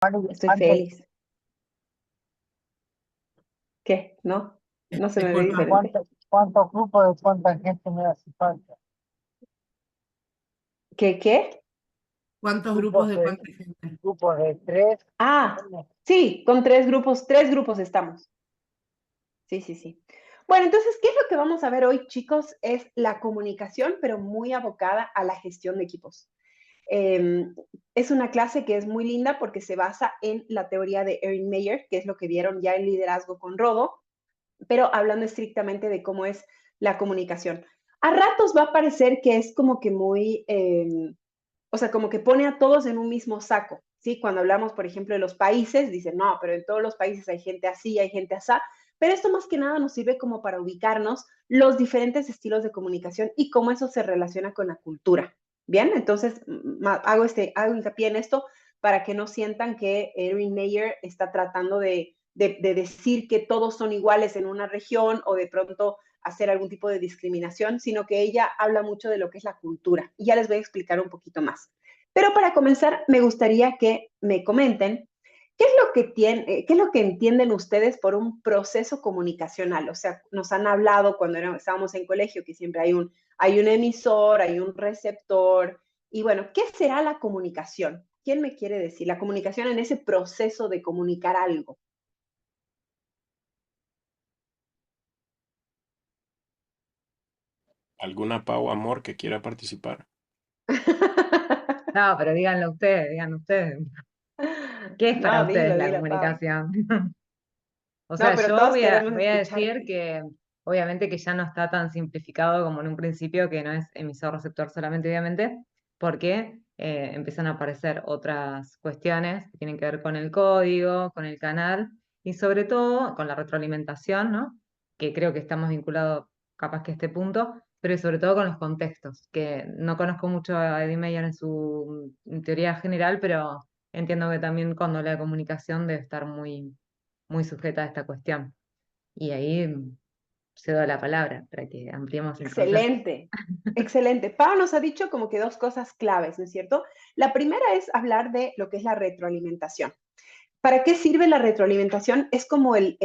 Estoy Antes, feliz. ¿Qué? ¿No? No se me ve Disculpa, diferente. ¿cuántos grupos de cuánta gente me hace falta? ¿Qué, qué? ¿cuántos grupos Grupos de de, cuánta gente? grupos de tres. Ah, ¿Cómo? sí, con tres grupos estamos. Sí, sí, sí. Bueno, entonces, ¿qué es lo que vamos a ver hoy, chicos? Es la comunicación, pero muy abocada a la gestión de equipos. Eh, es una clase que es muy linda porque se basa en la teoría de Erin Meyer, que es lo que vieron ya en liderazgo con Rodo, pero hablando estrictamente de cómo es la comunicación. A ratos va a parecer que es como que muy, o sea, como que pone a todos en un mismo saco, ¿sí? Cuando hablamos, por ejemplo, de los países, dicen, no, pero en todos los países hay gente así, hay gente así, pero esto más que nada nos sirve como para ubicarnos los diferentes estilos de comunicación y cómo eso se relaciona con la cultura. Bien, entonces hago hincapié en esto para que no sientan que Erin Meyer está tratando de decir que todos son iguales en una región o de pronto hacer algún tipo de discriminación, sino que ella habla mucho de lo que es la cultura. Y ya les voy a explicar un poquito más. Pero para comenzar, me gustaría que me comenten qué es lo que entienden ustedes por un proceso comunicacional. O sea, nos han hablado cuando estábamos en colegio que siempre hay un emisor, hay un receptor. Y bueno, ¿qué será la comunicación? ¿Quién me quiere decir? La comunicación en ese proceso de comunicar algo. ¿Alguna Pau Amor que quiera participar? No, pero díganlo ustedes. ¿Qué es para No, ustedes dilo, la dilo, Pau. comunicación? O No, sea, pero yo todos queremos voy a decir escucharte. que obviamente que ya no está tan simplificado como en un principio, que no es emisor-receptor solamente, obviamente, porque empiezan a aparecer otras cuestiones que tienen que ver con el código, con el canal y sobre todo con la retroalimentación, ¿no? Que creo que estamos vinculados capaz que a este punto, pero sobre todo con los contextos, que no conozco mucho a Eddie Meyer en su teoría general, pero entiendo que también cuando habla de comunicación debe estar muy sujeta a esta cuestión. Y ahí cedo la palabra para que ampliemos el concepto. Excelente, excelente. Pau nos ha dicho como que dos cosas claves, ¿no es cierto? La primera es hablar de lo que es la retroalimentación. ¿Para qué sirve la retroalimentación? Es como el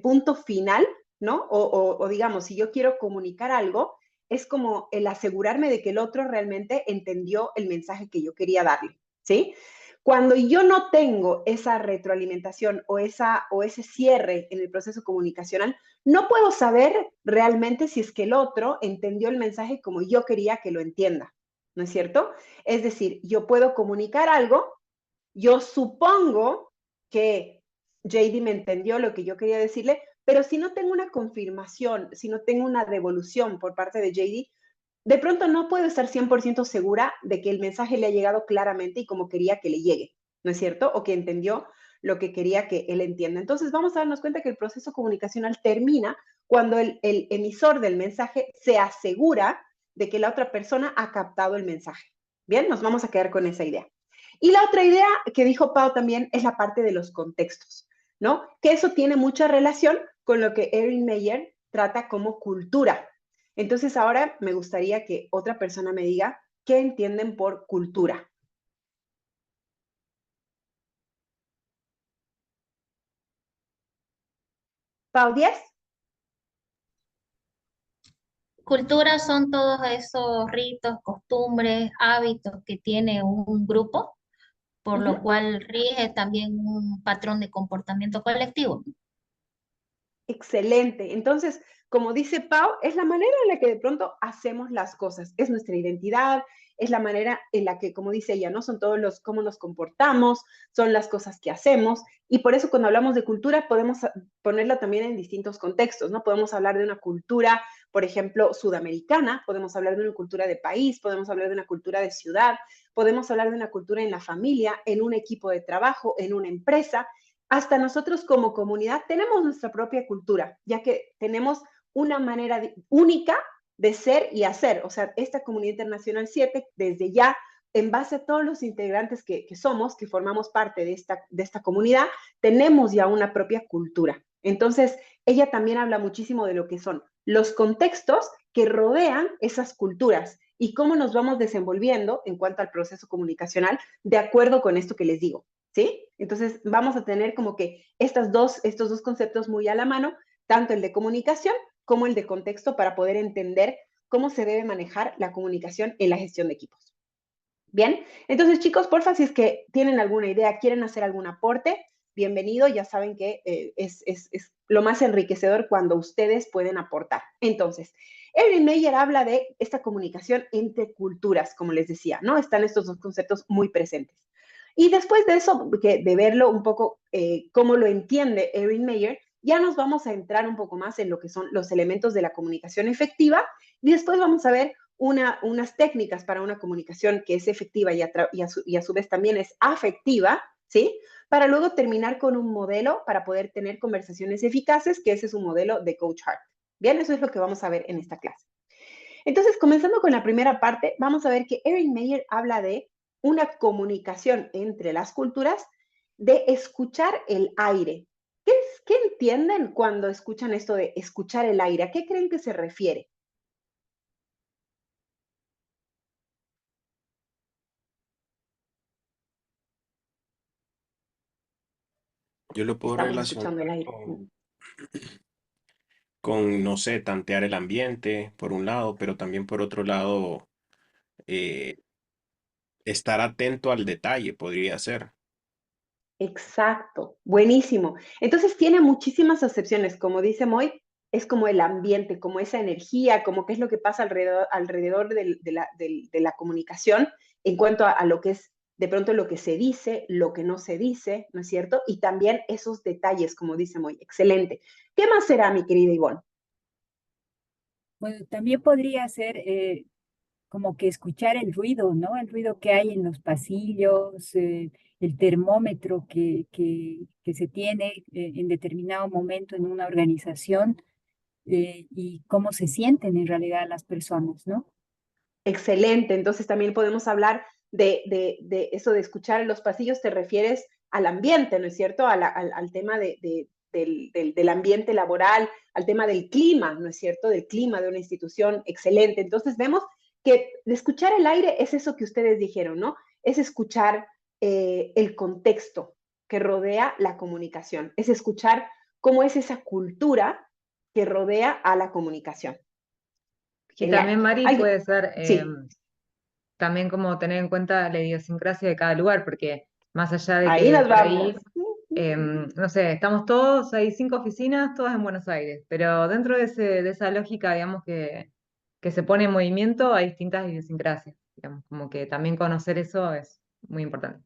punto final, ¿no? O digamos, si yo quiero comunicar algo, es como el asegurarme de que el otro realmente entendió el mensaje que yo quería darle, ¿sí? Cuando yo no tengo esa retroalimentación o ese cierre en el proceso comunicacional, no puedo saber realmente si es que el otro entendió el mensaje como yo quería que lo entienda, ¿no es cierto? Es decir, yo puedo comunicar algo, yo supongo que JD me entendió lo que yo quería decirle, pero si no tengo una confirmación, si no tengo una devolución por parte de JD, de pronto no puedo estar 100% segura de que el mensaje le ha llegado claramente y como quería que le llegue, ¿no es cierto? O que entendió lo que quería que él entienda. Entonces vamos a darnos cuenta que el proceso comunicacional termina cuando el emisor del mensaje se asegura de que la otra persona ha captado el mensaje. Bien, nos vamos a quedar con esa idea. Y la otra idea que dijo Pau también es la parte de los contextos, ¿no? Que eso tiene mucha relación con lo que Erin Meyer trata como cultura. Entonces ahora me gustaría que otra persona me diga qué entienden por cultura. Pau 10. Cultura son todos esos ritos, costumbres, hábitos que tiene un grupo, por lo Uh-huh. cual rige también un patrón de comportamiento colectivo. Excelente. Entonces, como dice Pau, es la manera en la que de pronto hacemos las cosas. Es nuestra identidad, es la manera en la que, como dice ella, ¿no? Son todos los cómo nos comportamos, son las cosas que hacemos. Y por eso cuando hablamos de cultura podemos ponerla también en distintos contextos, ¿no? Podemos hablar de una cultura, por ejemplo, sudamericana, podemos hablar de una cultura de país, podemos hablar de una cultura de ciudad, podemos hablar de una cultura en la familia, en un equipo de trabajo, en una empresa. Hasta nosotros como comunidad tenemos nuestra propia cultura, ya que tenemos una manera única de ser y hacer. O sea, esta comunidad internacional 7, desde ya, en base a todos los integrantes que somos, que formamos parte de esta comunidad, tenemos ya una propia cultura. Entonces, ella también habla muchísimo de lo que son los contextos que rodean esas culturas y cómo nos vamos desenvolviendo en cuanto al proceso comunicacional de acuerdo con esto que les digo. ¿sí? Entonces vamos a tener como que estos dos conceptos muy a la mano, tanto el de comunicación como el de contexto, para poder entender cómo se debe manejar la comunicación en la gestión de equipos. Bien, entonces chicos, porfa, si es que tienen alguna idea, quieren hacer algún aporte, bienvenido, ya saben que es lo más enriquecedor cuando ustedes pueden aportar. Entonces, Erin Meyer habla de esta comunicación entre culturas, como les decía, ¿no? Están estos dos conceptos muy presentes. Y después de eso, de verlo un poco cómo lo entiende Erin Meyer, ya nos vamos a entrar un poco más en lo que son los elementos de la comunicación efectiva y después vamos a ver unas técnicas para una comunicación que es efectiva y a su vez también es afectiva, ¿sí? Para luego terminar con un modelo para poder tener conversaciones eficaces, que ese es un modelo de Coach Hart. Bien, eso es lo que vamos a ver en esta clase. Entonces, comenzando con la primera parte, vamos a ver que Erin Meyer habla de una comunicación entre las culturas, de escuchar el aire. ¿Qué entienden cuando escuchan esto de escuchar el aire? ¿A qué creen que se refiere? Yo lo puedo Estamos escuchando el relacionar aire. con, no sé, tantear el ambiente, por un lado, pero también por otro lado, eh, estar atento al detalle, podría ser. Exacto, buenísimo. Entonces tiene muchísimas acepciones, como dice Moy, es como el ambiente, como esa energía, como qué es lo que pasa alrededor de la comunicación en cuanto a lo que es de pronto lo que se dice, lo que no se dice, ¿no es cierto? Y también esos detalles, como dice Moy, excelente. ¿Qué más será, mi querida Ivonne? Bueno, también podría ser como que escuchar el ruido, ¿no? El ruido que hay en los pasillos, el termómetro que se tiene en determinado momento en una organización y cómo se sienten en realidad las personas, ¿no? Excelente, entonces también podemos hablar de eso de escuchar en los pasillos, te refieres al ambiente, ¿no es cierto? Al tema del ambiente laboral, al tema del clima, ¿no es cierto? Del clima de una institución, excelente. Entonces vemos que escuchar el aire es eso que ustedes dijeron, ¿no? Es escuchar el contexto que rodea la comunicación, es escuchar cómo es esa cultura que rodea a la comunicación. Y Genial. también, Mari, puede ser Sí, también como tener en cuenta la idiosincrasia de cada lugar, porque más allá de ahí que nos por vamos. ahí, no sé, estamos todos, hay 5 oficinas, todas en Buenos Aires, pero dentro de esa lógica, digamos, que se pone en movimiento, hay distintas idiosincrasias, digamos, como que también conocer eso es muy importante.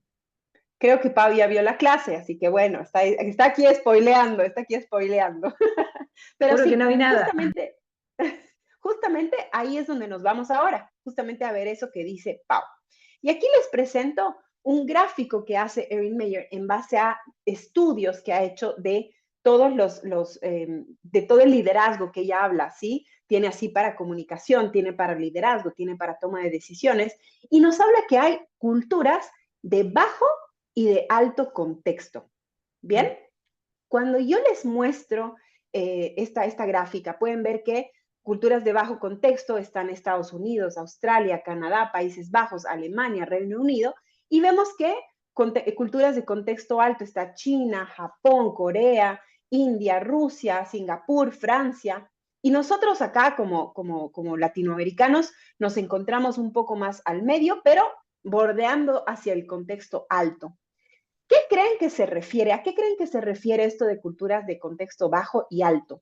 Creo que Pau ya vio la clase, así que bueno, está aquí spoileando, está aquí spoileando. Pero Juro que sí, no vi nada. justamente ahí es donde nos vamos ahora, justamente a ver eso que dice Pau. Y aquí les presento un gráfico que hace Erin Meyer en base a estudios que ha hecho de todos de todo el liderazgo que ella habla, ¿sí? Tiene así para comunicación, tiene para liderazgo, tiene para toma de decisiones, y nos habla que hay culturas de bajo y de alto contexto. ¿Bien? Cuando yo les muestro esta gráfica, pueden ver que culturas de bajo contexto están Estados Unidos, Australia, Canadá, Países Bajos, Alemania, Reino Unido, y vemos que culturas de contexto alto está China, Japón, Corea, India, Rusia, Singapur, Francia, y nosotros acá como latinoamericanos nos encontramos un poco más al medio, pero bordeando hacia el contexto alto. ¿Qué creen que se refiere? ¿A qué creen que se refiere esto de culturas de contexto bajo y alto?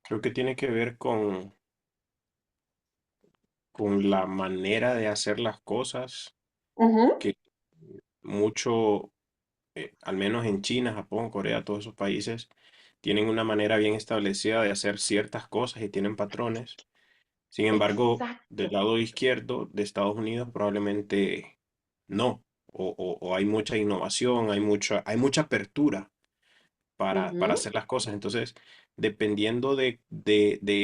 Creo que tiene que ver con la manera de hacer las cosas, Ujú. que mucho, al menos en China, Japón, Corea, todos esos países, tienen una manera bien establecida de hacer ciertas cosas y tienen patrones. Sin embargo, del Exacto. lado izquierdo de Estados Unidos probablemente no, o hay mucha innovación, hay mucha apertura para Ujú. hacer las cosas. Entonces, dependiendo de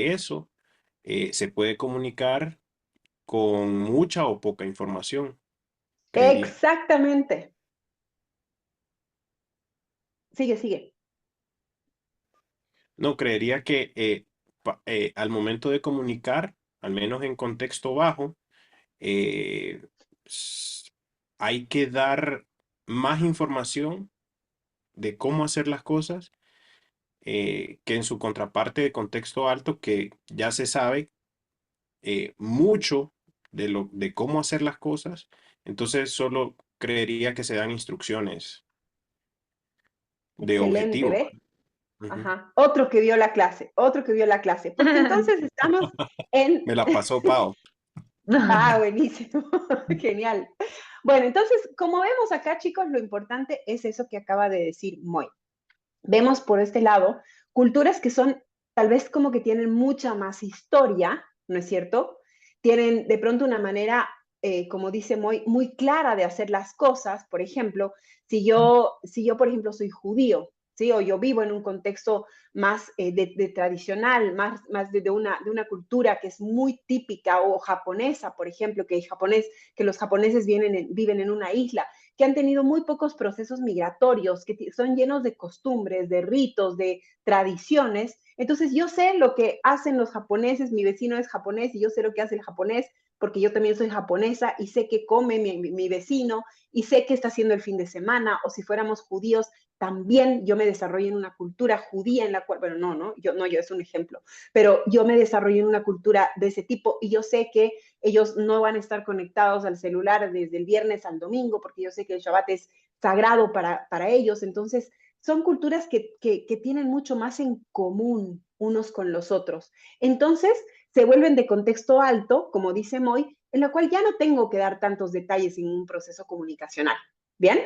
eso, se puede comunicar con mucha o poca información, creería. Exactamente. Sigue, sigue. No, creería que al momento de comunicar, al menos en contexto bajo, eh, s- hay que dar más información de cómo hacer las cosas que en su contraparte de contexto alto, que ya se sabe mucho de cómo hacer las cosas, entonces solo creería que se dan instrucciones de Excelente, objetivo. ¿ves? Ujú. Ajá. Otro que vio la clase, otro que vio la clase. Porque entonces estamos en... Me la pasó Pau. Ah, buenísimo. Genial. Bueno, entonces, como vemos acá, chicos, lo importante es eso que acaba de decir Moy. Vemos por este lado culturas que son tal vez como que tienen mucha más historia, ¿no es cierto? Tienen de pronto una manera, como dice Moy, muy clara de hacer las cosas. Por ejemplo, si yo, por ejemplo, soy judío, ¿sí? O yo vivo en un contexto más de tradicional, más de una cultura que es muy típica, o japonesa, por ejemplo, que los japoneses viven en una isla, que han tenido muy pocos procesos migratorios, que son llenos de costumbres, de ritos, de tradiciones. Entonces yo sé lo que hacen los japoneses, mi vecino es japonés y yo sé lo que hace el japonés porque yo también soy japonesa y sé qué come mi vecino y sé qué está haciendo el fin de semana. O si fuéramos judíos, también yo me desarrollo en una cultura judía en la cual, bueno, yo es un ejemplo, pero yo me desarrollo en una cultura de ese tipo y yo sé que ellos no van a estar conectados al celular desde el viernes al domingo, porque yo sé que el Shabbat es sagrado para ellos. Entonces, son culturas que tienen mucho más en común unos con los otros. Entonces, se vuelven de contexto alto, como dice Moy, en la cual ya no tengo que dar tantos detalles en un proceso comunicacional. ¿Bien?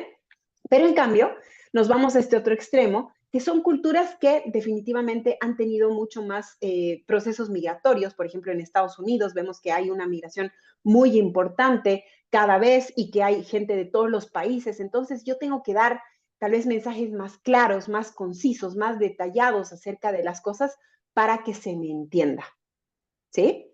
Pero en cambio, nos vamos a este otro extremo, que son culturas que definitivamente han tenido mucho más procesos migratorios. Por ejemplo, en Estados Unidos vemos que hay una migración muy importante cada vez y que hay gente de todos los países. Entonces yo tengo que dar tal vez mensajes más claros, más concisos, más detallados acerca de las cosas para que se me entienda. ¿Sí?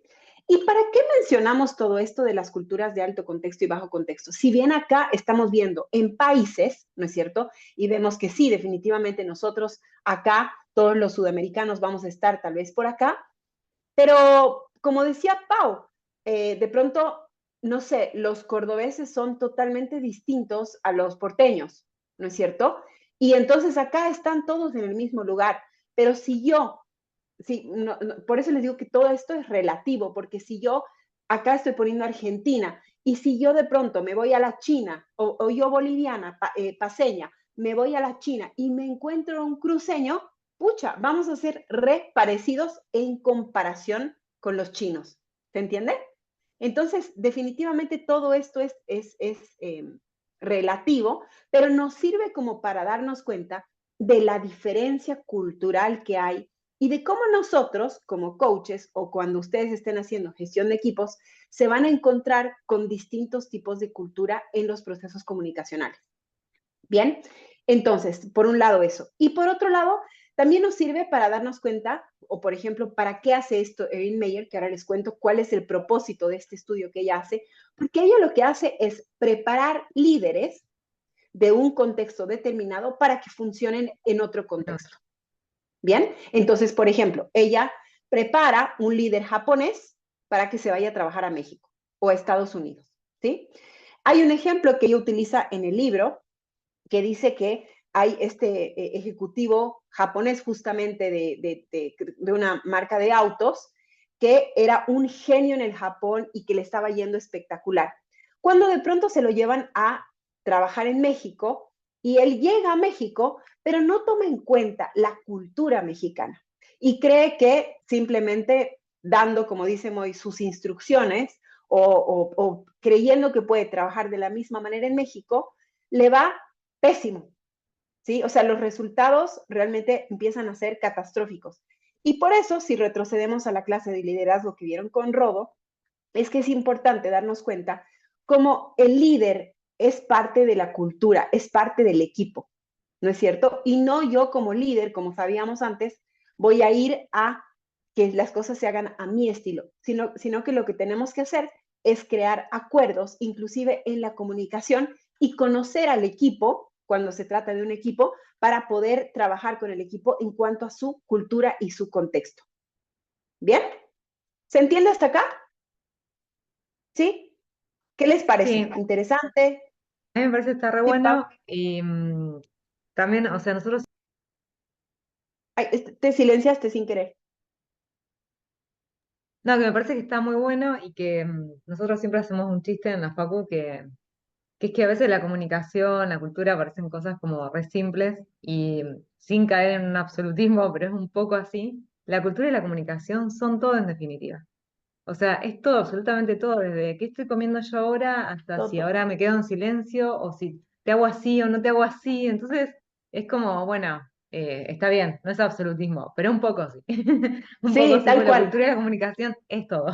¿Y para qué mencionamos todo esto de las culturas de alto contexto y bajo contexto? Si bien acá estamos viendo en países, ¿no es cierto? Y vemos que sí, definitivamente nosotros acá, todos los sudamericanos vamos a estar tal vez por acá, pero como decía Pau, de pronto, no sé, los cordobeses son totalmente distintos a los porteños, ¿no es cierto? Y entonces acá están todos en el mismo lugar, pero si yo sí, por eso les digo que todo esto es relativo, porque si yo acá estoy poniendo Argentina y si yo de pronto me voy a la China o yo boliviana, paseña, me voy a la China y me encuentro un cruceño, pucha, vamos a ser re parecidos en comparación con los chinos. ¿Se entiende? Entonces, definitivamente todo esto es relativo, pero nos sirve como para darnos cuenta de la diferencia cultural que hay y de cómo nosotros, como coaches o cuando ustedes estén haciendo gestión de equipos, se van a encontrar con distintos tipos de cultura en los procesos comunicacionales. Bien, entonces, por un lado eso. Y por otro lado, también nos sirve para darnos cuenta, o por ejemplo, ¿para qué hace esto Erin Meyer? Que ahora les cuento cuál es el propósito de este estudio que ella hace, porque ella lo que hace es preparar líderes de un contexto determinado para que funcionen en otro contexto. Bien, entonces, por ejemplo, ella prepara un líder japonés para que se vaya a trabajar a México o a Estados Unidos, ¿sí? Hay un ejemplo que ella utiliza en el libro que dice que hay este ejecutivo japonés justamente de una marca de autos que era un genio en el Japón y que le estaba yendo espectacular. Cuando de pronto se lo llevan a trabajar en México y él llega a México, pero no toma en cuenta la cultura mexicana y cree que simplemente dando, como dice Moy, sus instrucciones o creyendo que puede trabajar de la misma manera en México, le va pésimo, ¿sí? O sea, los resultados realmente empiezan a ser catastróficos. Y por eso, si retrocedemos a la clase de liderazgo que vieron con Rodo, es que es importante darnos cuenta cómo el líder es parte de la cultura, es parte del equipo, ¿no es cierto? Y no yo como líder, como sabíamos antes, voy a ir a que las cosas se hagan a mi estilo, sino que lo que tenemos que hacer es crear acuerdos, inclusive en la comunicación, y conocer al equipo, cuando se trata de un equipo, para poder trabajar con el equipo en cuanto a su cultura y su contexto. ¿Bien? ¿Se entiende hasta acá? ¿Sí? ¿Qué les parece? Sí, ¿Interesante? a mí me parece que está re Sí, Pau. bueno y también, o sea, nosotros, Ay, te silenciaste sin querer. no, que me parece que está muy bueno y que nosotros siempre hacemos un chiste en la facu que es que a veces la comunicación, la cultura parecen cosas como re simples y sin caer en un absolutismo, pero es un poco así. La cultura y la comunicación son todo en definitiva. O sea, es todo, absolutamente todo, desde qué estoy comiendo yo ahora hasta si Todo. ahora me quedo en silencio o si te hago así o no te hago así. Entonces, es como, bueno, está bien, no es absolutismo, pero un poco sí. Un poco Sí, sí, tal pues la cual. cultura y la comunicación es todo.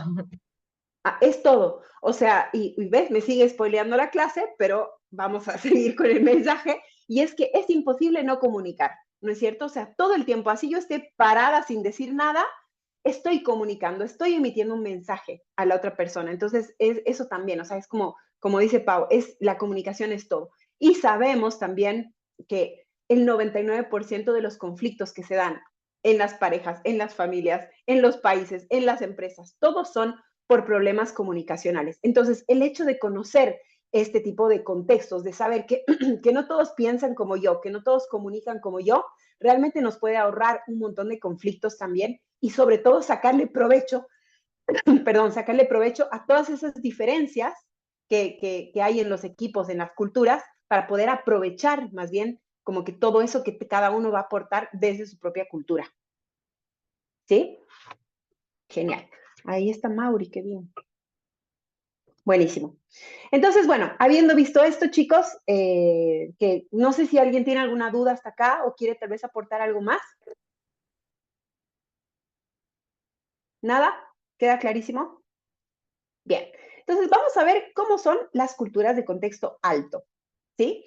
Es todo. O sea, y ves, me sigue spoileando la clase, pero vamos a seguir con el mensaje. Y es que es imposible no comunicar, ¿no es cierto? O sea, todo el tiempo, así yo esté parada sin decir nada, estoy comunicando, estoy emitiendo un mensaje a la otra persona. Entonces, es eso también, o sea, es como dice Pau, la comunicación es todo. Y sabemos también que el 99% de los conflictos que se dan en las parejas, en las familias, en los países, en las empresas, todos son por problemas comunicacionales. Entonces, el hecho de conocer este tipo de contextos, de saber que, que no todos piensan como yo, que no todos comunican como yo, realmente nos puede ahorrar un montón de conflictos también y sobre todo sacarle provecho, perdón, sacarle provecho a todas esas diferencias que hay en los equipos, en las culturas, para poder aprovechar más bien como que todo eso que cada uno va a aportar desde su propia cultura. ¿Sí? Genial. Ahí está Mauri, qué bien. Buenísimo. Entonces, bueno, habiendo visto esto, chicos, que no sé si alguien tiene alguna duda hasta acá o quiere tal vez aportar algo más. ¿Nada? ¿Queda clarísimo? Bien. Entonces, vamos a ver cómo son las culturas de contexto alto, ¿sí?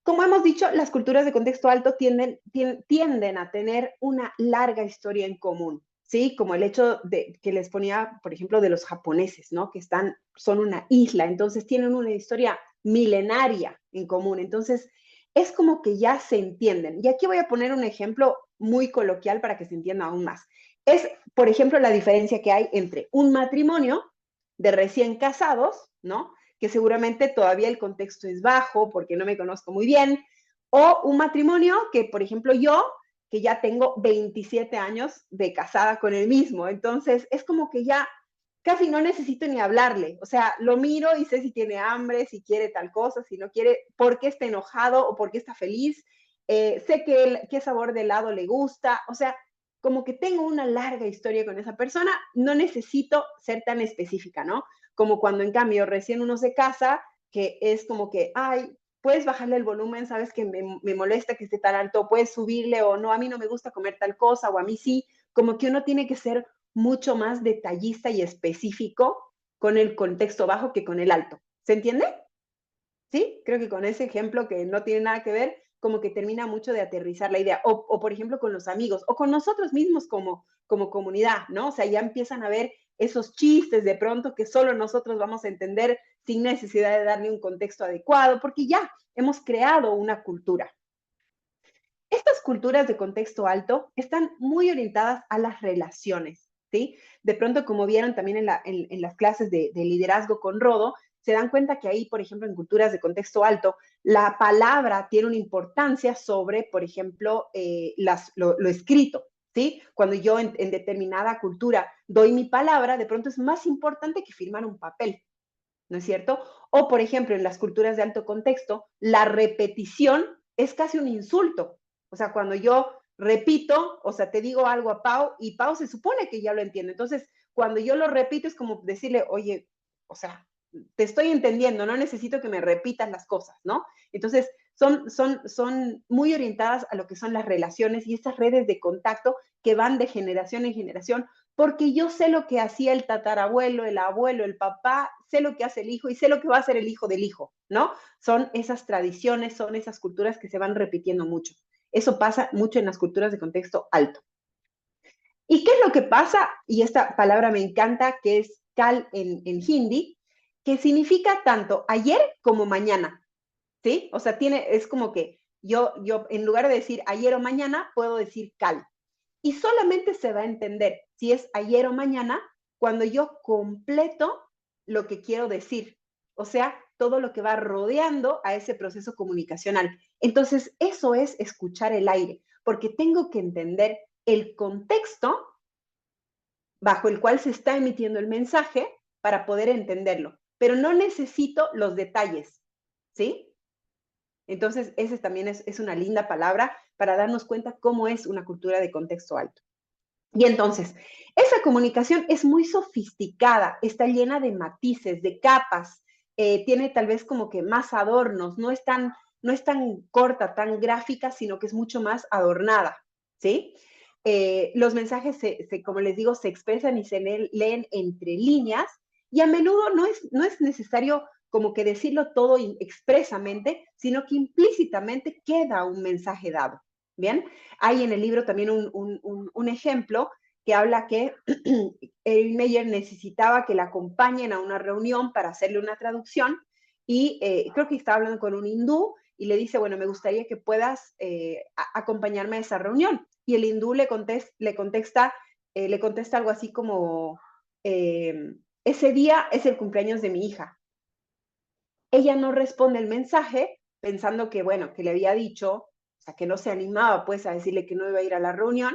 Como hemos dicho, las culturas de contexto alto tienden a tener una larga historia en común, ¿sí? Como el hecho de que les ponía, por ejemplo, de los japoneses, ¿no? Que son una isla, entonces tienen una historia milenaria en común. Entonces, es como que ya se entienden. Y aquí voy a poner un ejemplo muy coloquial para que se entienda aún más. Es, por ejemplo, la diferencia que hay entre un matrimonio de recién casados, ¿no? Que seguramente todavía el contexto es bajo porque no me conozco muy bien, o un matrimonio que, por ejemplo, yo, que ya tengo 27 años de casada con el mismo, entonces es como que ya casi no necesito ni hablarle, o sea, lo miro y sé si tiene hambre, si quiere tal cosa, si no quiere, por qué está enojado o por qué está feliz, sé qué sabor de helado le gusta, o sea, como que tengo una larga historia con esa persona, no necesito ser tan específica, ¿no? Como cuando en cambio recién uno se casa, que es como que, ay, puedes bajarle el volumen, sabes que me molesta que esté tan alto, puedes subirle o no, a mí no me gusta comer tal cosa o a mí sí, como que uno tiene que ser mucho más detallista y específico con el contexto bajo que con el alto. ¿Se entiende? Sí, creo que con ese ejemplo que no tiene nada que ver, como que termina mucho de aterrizar la idea. O por ejemplo, con los amigos o con nosotros mismos como comunidad, ¿no? O sea, ya empiezan a ver esos chistes de pronto que solo nosotros vamos a entender sin necesidad de darle un contexto adecuado, porque ya hemos creado una cultura. Estas culturas de contexto alto están muy orientadas a las relaciones, ¿sí? De pronto, como vieron también en las clases de liderazgo con Rodo, se dan cuenta que ahí, por ejemplo, en culturas de contexto alto, la palabra tiene una importancia sobre, por ejemplo, lo escrito, ¿sí? Cuando yo en determinada cultura doy mi palabra, de pronto es más importante que firmar un papel, ¿no es cierto? O, por ejemplo, en las culturas de alto contexto, la repetición es casi un insulto. O sea, cuando yo repito, o sea, te digo algo a Pau y Pau se supone que ya lo entiende. Entonces, cuando yo lo repito es como decirle, oye, o sea, te estoy entendiendo, no necesito que me repitas las cosas, ¿no? Entonces, son muy orientadas a lo que son las relaciones y estas redes de contacto que van de generación en generación, porque yo sé lo que hacía el tatarabuelo, el abuelo, el papá, sé lo que hace el hijo y sé lo que va a hacer el hijo del hijo, ¿no? Son esas tradiciones, son esas culturas que se van repitiendo mucho. Eso pasa mucho en las culturas de contexto alto. ¿Y qué es lo que pasa? Y esta palabra me encanta, que es kal en hindi, que significa tanto ayer como mañana, ¿sí? O sea, es como que yo en lugar de decir ayer o mañana, puedo decir kal. Y solamente se va a entender si es ayer o mañana cuando yo completo lo que quiero decir. o sea, todo lo que va rodeando a ese proceso comunicacional. Entonces, eso es escuchar el aire, porque tengo que entender el contexto bajo el cual se está emitiendo el mensaje para poder entenderlo, pero no necesito los detalles, ¿sí? Entonces, ese también es una linda palabra para darnos cuenta cómo es una cultura de contexto alto. Y entonces, esa comunicación es muy sofisticada, está llena de matices, de capas, tiene tal vez como que más adornos, no es tan corta, tan gráfica, sino que es mucho más adornada, ¿sí? Los mensajes, como les digo, se expresan y se leen entre líneas y a menudo no es necesario como que decirlo todo expresamente, sino que implícitamente queda un mensaje dado. Bien, hay en el libro también un ejemplo que habla que Erin Meyer necesitaba que la acompañen a una reunión para hacerle una traducción y creo que estaba hablando con un hindú y le dice, bueno, me gustaría que puedas acompañarme a esa reunión. Y el hindú le contesta algo así como, ese día es el cumpleaños de mi hija. Ella no responde el mensaje pensando que, bueno, que le había dicho, o sea, que no se animaba pues a decirle que no iba a ir a la reunión.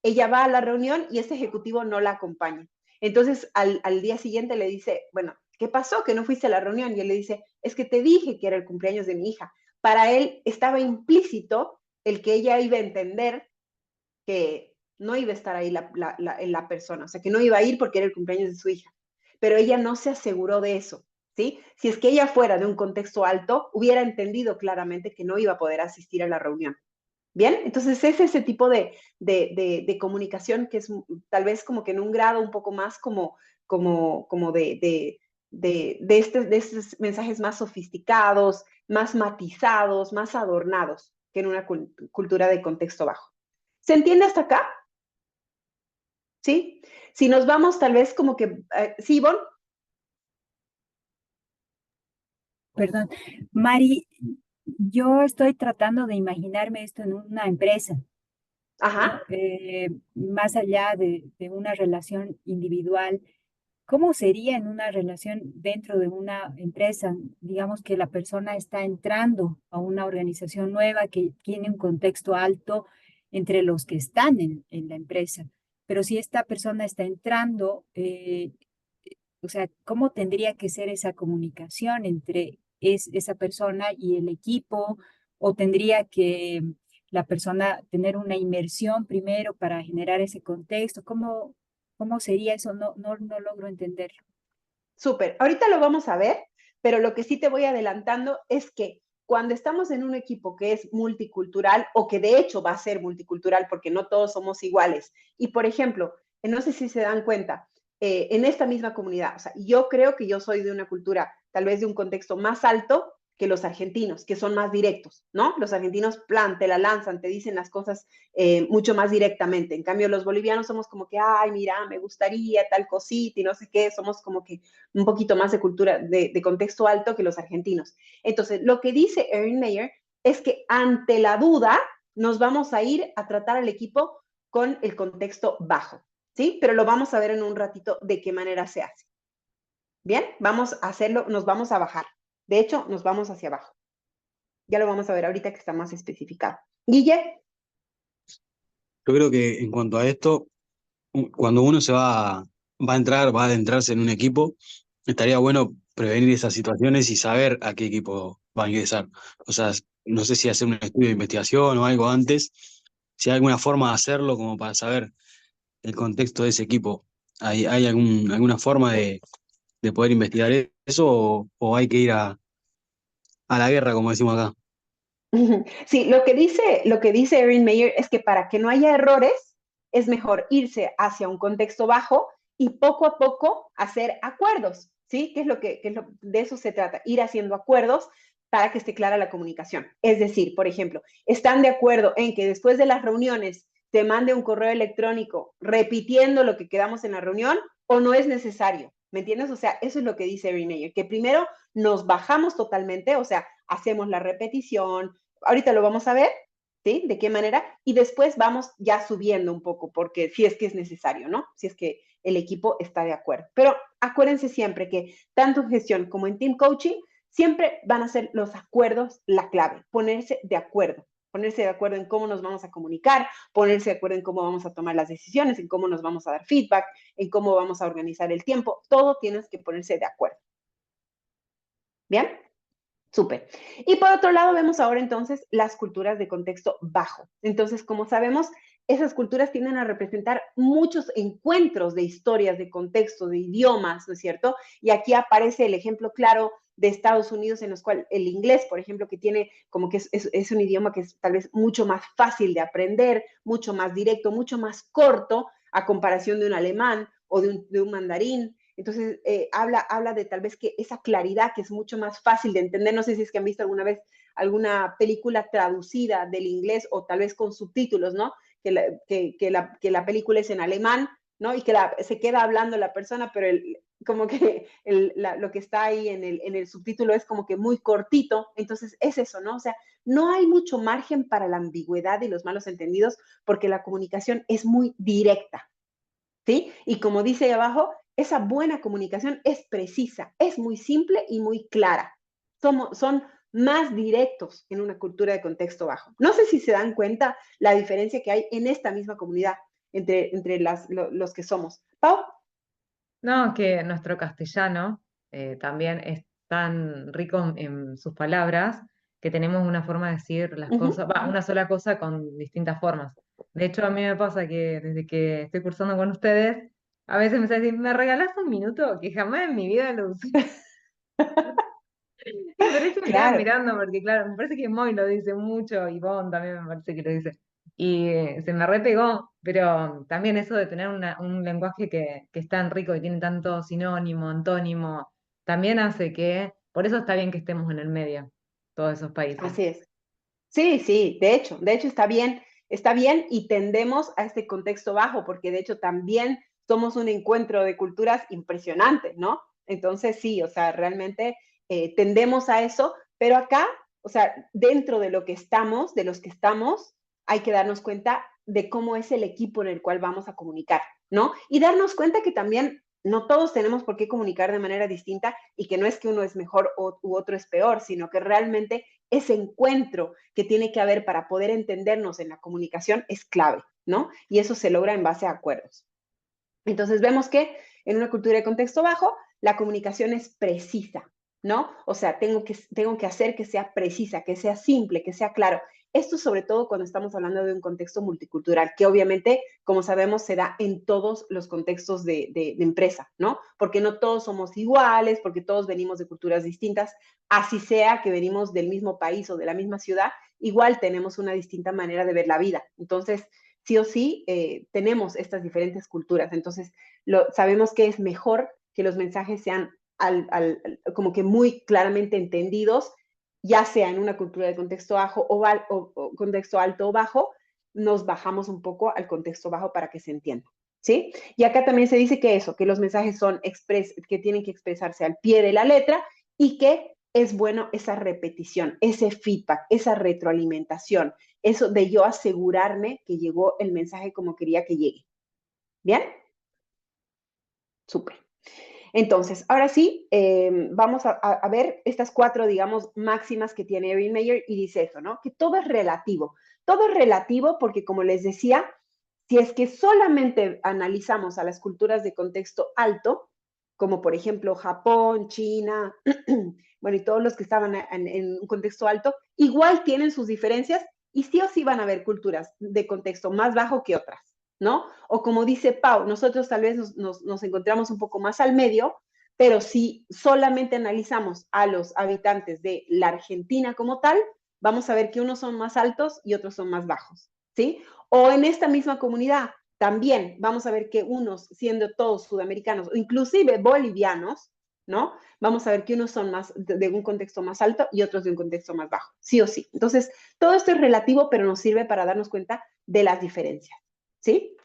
Ella va a la reunión y este ejecutivo no la acompaña. Entonces, al día siguiente le dice, bueno, ¿qué pasó? Que no fuiste a la reunión. Y él le dice, es que te dije que era el cumpleaños de mi hija. Para él estaba implícito el que ella iba a entender que no iba a estar ahí la persona, o sea, que no iba a ir porque era el cumpleaños de su hija. Pero ella no se aseguró de eso, ¿sí? Si es que ella fuera de un contexto alto, hubiera entendido claramente que no iba a poder asistir a la reunión. Bien, entonces es ese tipo de comunicación que es tal vez como que en un grado un poco más como de estos mensajes más sofisticados, más matizados, más adornados que en una cultura de contexto bajo. ¿Se entiende hasta acá? ¿Sí? Si nos vamos tal vez como que... ¿sí, Ivonne? Perdón, Mari, yo estoy tratando de imaginarme esto en una empresa, Ajá. ¿no? Más allá de una relación individual. ¿Cómo sería en una relación dentro de una empresa? Digamos que la persona está entrando a una organización nueva que tiene un contexto alto entre los que están en la empresa. Pero si esta persona está entrando, o sea, ¿cómo tendría que ser esa comunicación entre esa persona y el equipo? ¿O tendría que la persona tener una inmersión primero para generar ese contexto? ¿Cómo sería eso? No logro entender. Súper. Ahorita lo vamos a ver, pero lo que sí te voy adelantando es que cuando estamos en un equipo que es multicultural o que de hecho va a ser multicultural porque no todos somos iguales, y por ejemplo, no sé si se dan cuenta, en esta misma comunidad, o sea, yo creo que yo soy de una cultura, tal vez de un contexto más alto que los argentinos, que son más directos, ¿no? Los argentinos, plan, te la lanzan, te dicen las cosas mucho más directamente. En cambio, los bolivianos somos como que, ay, mira, me gustaría tal cosita y no sé qué, somos como que un poquito más de cultura, de contexto alto que los argentinos. Entonces, lo que dice Erin Meyer es que ante la duda nos vamos a ir a tratar al equipo con el contexto bajo, ¿sí? Pero lo vamos a ver en un ratito de qué manera se hace. Bien, vamos a hacerlo, nos vamos a bajar. De hecho, nos vamos hacia abajo. Ya lo vamos a ver ahorita que está más especificado. Guille. Yo creo que en cuanto a esto, cuando uno va a entrar, va a adentrarse en un equipo, estaría bueno prevenir esas situaciones y saber a qué equipo va a ingresar. O sea, no sé si hacer un estudio de investigación o algo antes, si hay alguna forma de hacerlo como para saber el contexto de ese equipo. ¿Hay alguna forma de poder investigar eso o hay que ir a la guerra, como decimos acá? Sí, lo que dice Erin Meyer es que para que no haya errores, es mejor irse hacia un contexto bajo y poco a poco hacer acuerdos, ¿sí? De eso se trata, ir haciendo acuerdos para que esté clara la comunicación. Es decir, por ejemplo, ¿están de acuerdo en que después de las reuniones te mande un correo electrónico repitiendo lo que quedamos en la reunión o no es necesario? ¿Me entiendes? O sea, eso es lo que dice Erin Meyer, que primero nos bajamos totalmente, o sea, hacemos la repetición, ahorita lo vamos a ver, ¿sí? De qué manera, y después vamos ya subiendo un poco, porque si es que es necesario, ¿no? Si es que el equipo está de acuerdo. Pero acuérdense siempre que tanto en gestión como en team coaching, siempre van a ser los acuerdos la clave, ponerse de acuerdo en cómo nos vamos a comunicar, ponerse de acuerdo en cómo vamos a tomar las decisiones, en cómo nos vamos a dar feedback, en cómo vamos a organizar el tiempo, todo tienes que ponerse de acuerdo. ¿Bien? Súper. Y por otro lado, vemos ahora entonces las culturas de contexto bajo. Entonces, como sabemos, esas culturas tienden a representar muchos encuentros de historias, de contexto, de idiomas, ¿no es cierto? Y aquí aparece el ejemplo claro de Estados Unidos, en los cuales el inglés, por ejemplo, que tiene como que es un idioma que es tal vez mucho más fácil de aprender, mucho más directo, mucho más corto a comparación de un alemán o de un mandarín. Entonces, habla de tal vez que esa claridad que es mucho más fácil de entender. No sé si es que han visto alguna vez alguna película traducida del inglés o tal vez con subtítulos, ¿no? Que la película es en alemán, ¿no? Y que se queda hablando la persona, pero como que lo que está ahí en el subtítulo es como que muy cortito. Entonces, es eso, ¿no? O sea, no hay mucho margen para la ambigüedad y los malos entendidos porque la comunicación es muy directa, ¿sí? Y como dice ahí abajo, esa buena comunicación es precisa, es muy simple y muy clara. Son más directos en una cultura de contexto bajo. No sé si se dan cuenta la diferencia que hay en esta misma comunidad entre los que somos. Pau. No, que nuestro castellano también es tan rico en sus palabras que tenemos una forma de decir las cosas, una sola cosa con distintas formas. De hecho, a mí me pasa que desde que estoy cursando con ustedes, a veces me dicen, ¿me regalás un minuto? Que jamás en mi vida lo usé. Pero eso me quedan Claro. mirando porque, claro, me parece que Moy lo dice mucho, y Bon también me parece que lo dice. Y se me repegó, pero también eso de tener un lenguaje que es tan rico y tiene tanto sinónimo, antónimo, también hace que, por eso está bien que estemos en el medio, todos esos países. Así es. Sí, sí, de hecho está bien y tendemos a este contexto bajo, porque de hecho también somos un encuentro de culturas impresionante, ¿no? Entonces sí, o sea, realmente tendemos a eso, pero acá, o sea, dentro de lo que estamos, de los que estamos, hay que darnos cuenta de cómo es el equipo en el cual vamos a comunicar, ¿no? Y darnos cuenta que también no todos tenemos por qué comunicar de manera distinta y que no es que uno es mejor u otro es peor, sino que realmente ese encuentro que tiene que haber para poder entendernos en la comunicación es clave, ¿no? Y eso se logra en base a acuerdos. Entonces vemos que en una cultura de contexto bajo, la comunicación es precisa, ¿no? O sea, tengo que hacer que sea precisa, que sea simple, que sea claro. Esto sobre todo cuando estamos hablando de un contexto multicultural, que obviamente, como sabemos, se da en todos los contextos de empresa, ¿no? Porque no todos somos iguales, porque todos venimos de culturas distintas, así sea que venimos del mismo país o de la misma ciudad, igual tenemos una distinta manera de ver la vida. Entonces, sí o sí tenemos estas diferentes culturas. Entonces, sabemos que es mejor que los mensajes sean como que muy claramente entendidos, ya sea en una cultura de contexto bajo o contexto alto o bajo, nos bajamos un poco al contexto bajo para que se entienda, ¿sí? Y acá también se dice que eso, que los mensajes que tienen que expresarse al pie de la letra y que es bueno esa repetición, ese feedback, esa retroalimentación, eso de yo asegurarme que llegó el mensaje como quería que llegue. ¿Bien? Súper. Entonces, ahora sí, vamos a ver estas 4, digamos, máximas que tiene Erin Meyer y dice eso, ¿no? Que todo es relativo. Todo es relativo porque, como les decía, si es que solamente analizamos a las culturas de contexto alto, como por ejemplo Japón, China, bueno, y todos los que estaban en un contexto alto, igual tienen sus diferencias y sí o sí van a haber culturas de contexto más bajo que otras, ¿no? O como dice Pau, nosotros tal vez nos encontramos un poco más al medio, pero si solamente analizamos a los habitantes de la Argentina como tal, vamos a ver que unos son más altos y otros son más bajos, ¿sí? O en esta misma comunidad, también vamos a ver que unos, siendo todos sudamericanos o inclusive bolivianos, ¿no? Vamos a ver que unos son más de un contexto más alto y otros de un contexto más bajo, sí o sí. Entonces, todo esto es relativo, pero nos sirve para darnos cuenta de las diferencias, ¿sí?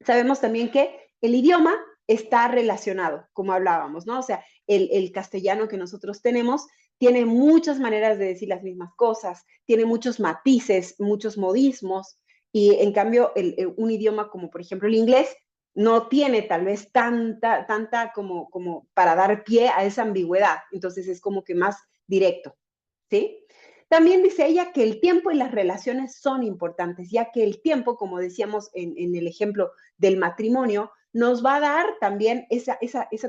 Sabemos también que el idioma está relacionado, como hablábamos, ¿no? O sea, el castellano que nosotros tenemos tiene muchas maneras de decir las mismas cosas, tiene muchos matices, muchos modismos, y en cambio un idioma como por ejemplo el inglés no tiene tal vez tanta como para dar pie a esa ambigüedad. Entonces es como que más directo, ¿sí? También dice ella que el tiempo y las relaciones son importantes, ya que el tiempo, como decíamos en el ejemplo del matrimonio, nos va a dar también esa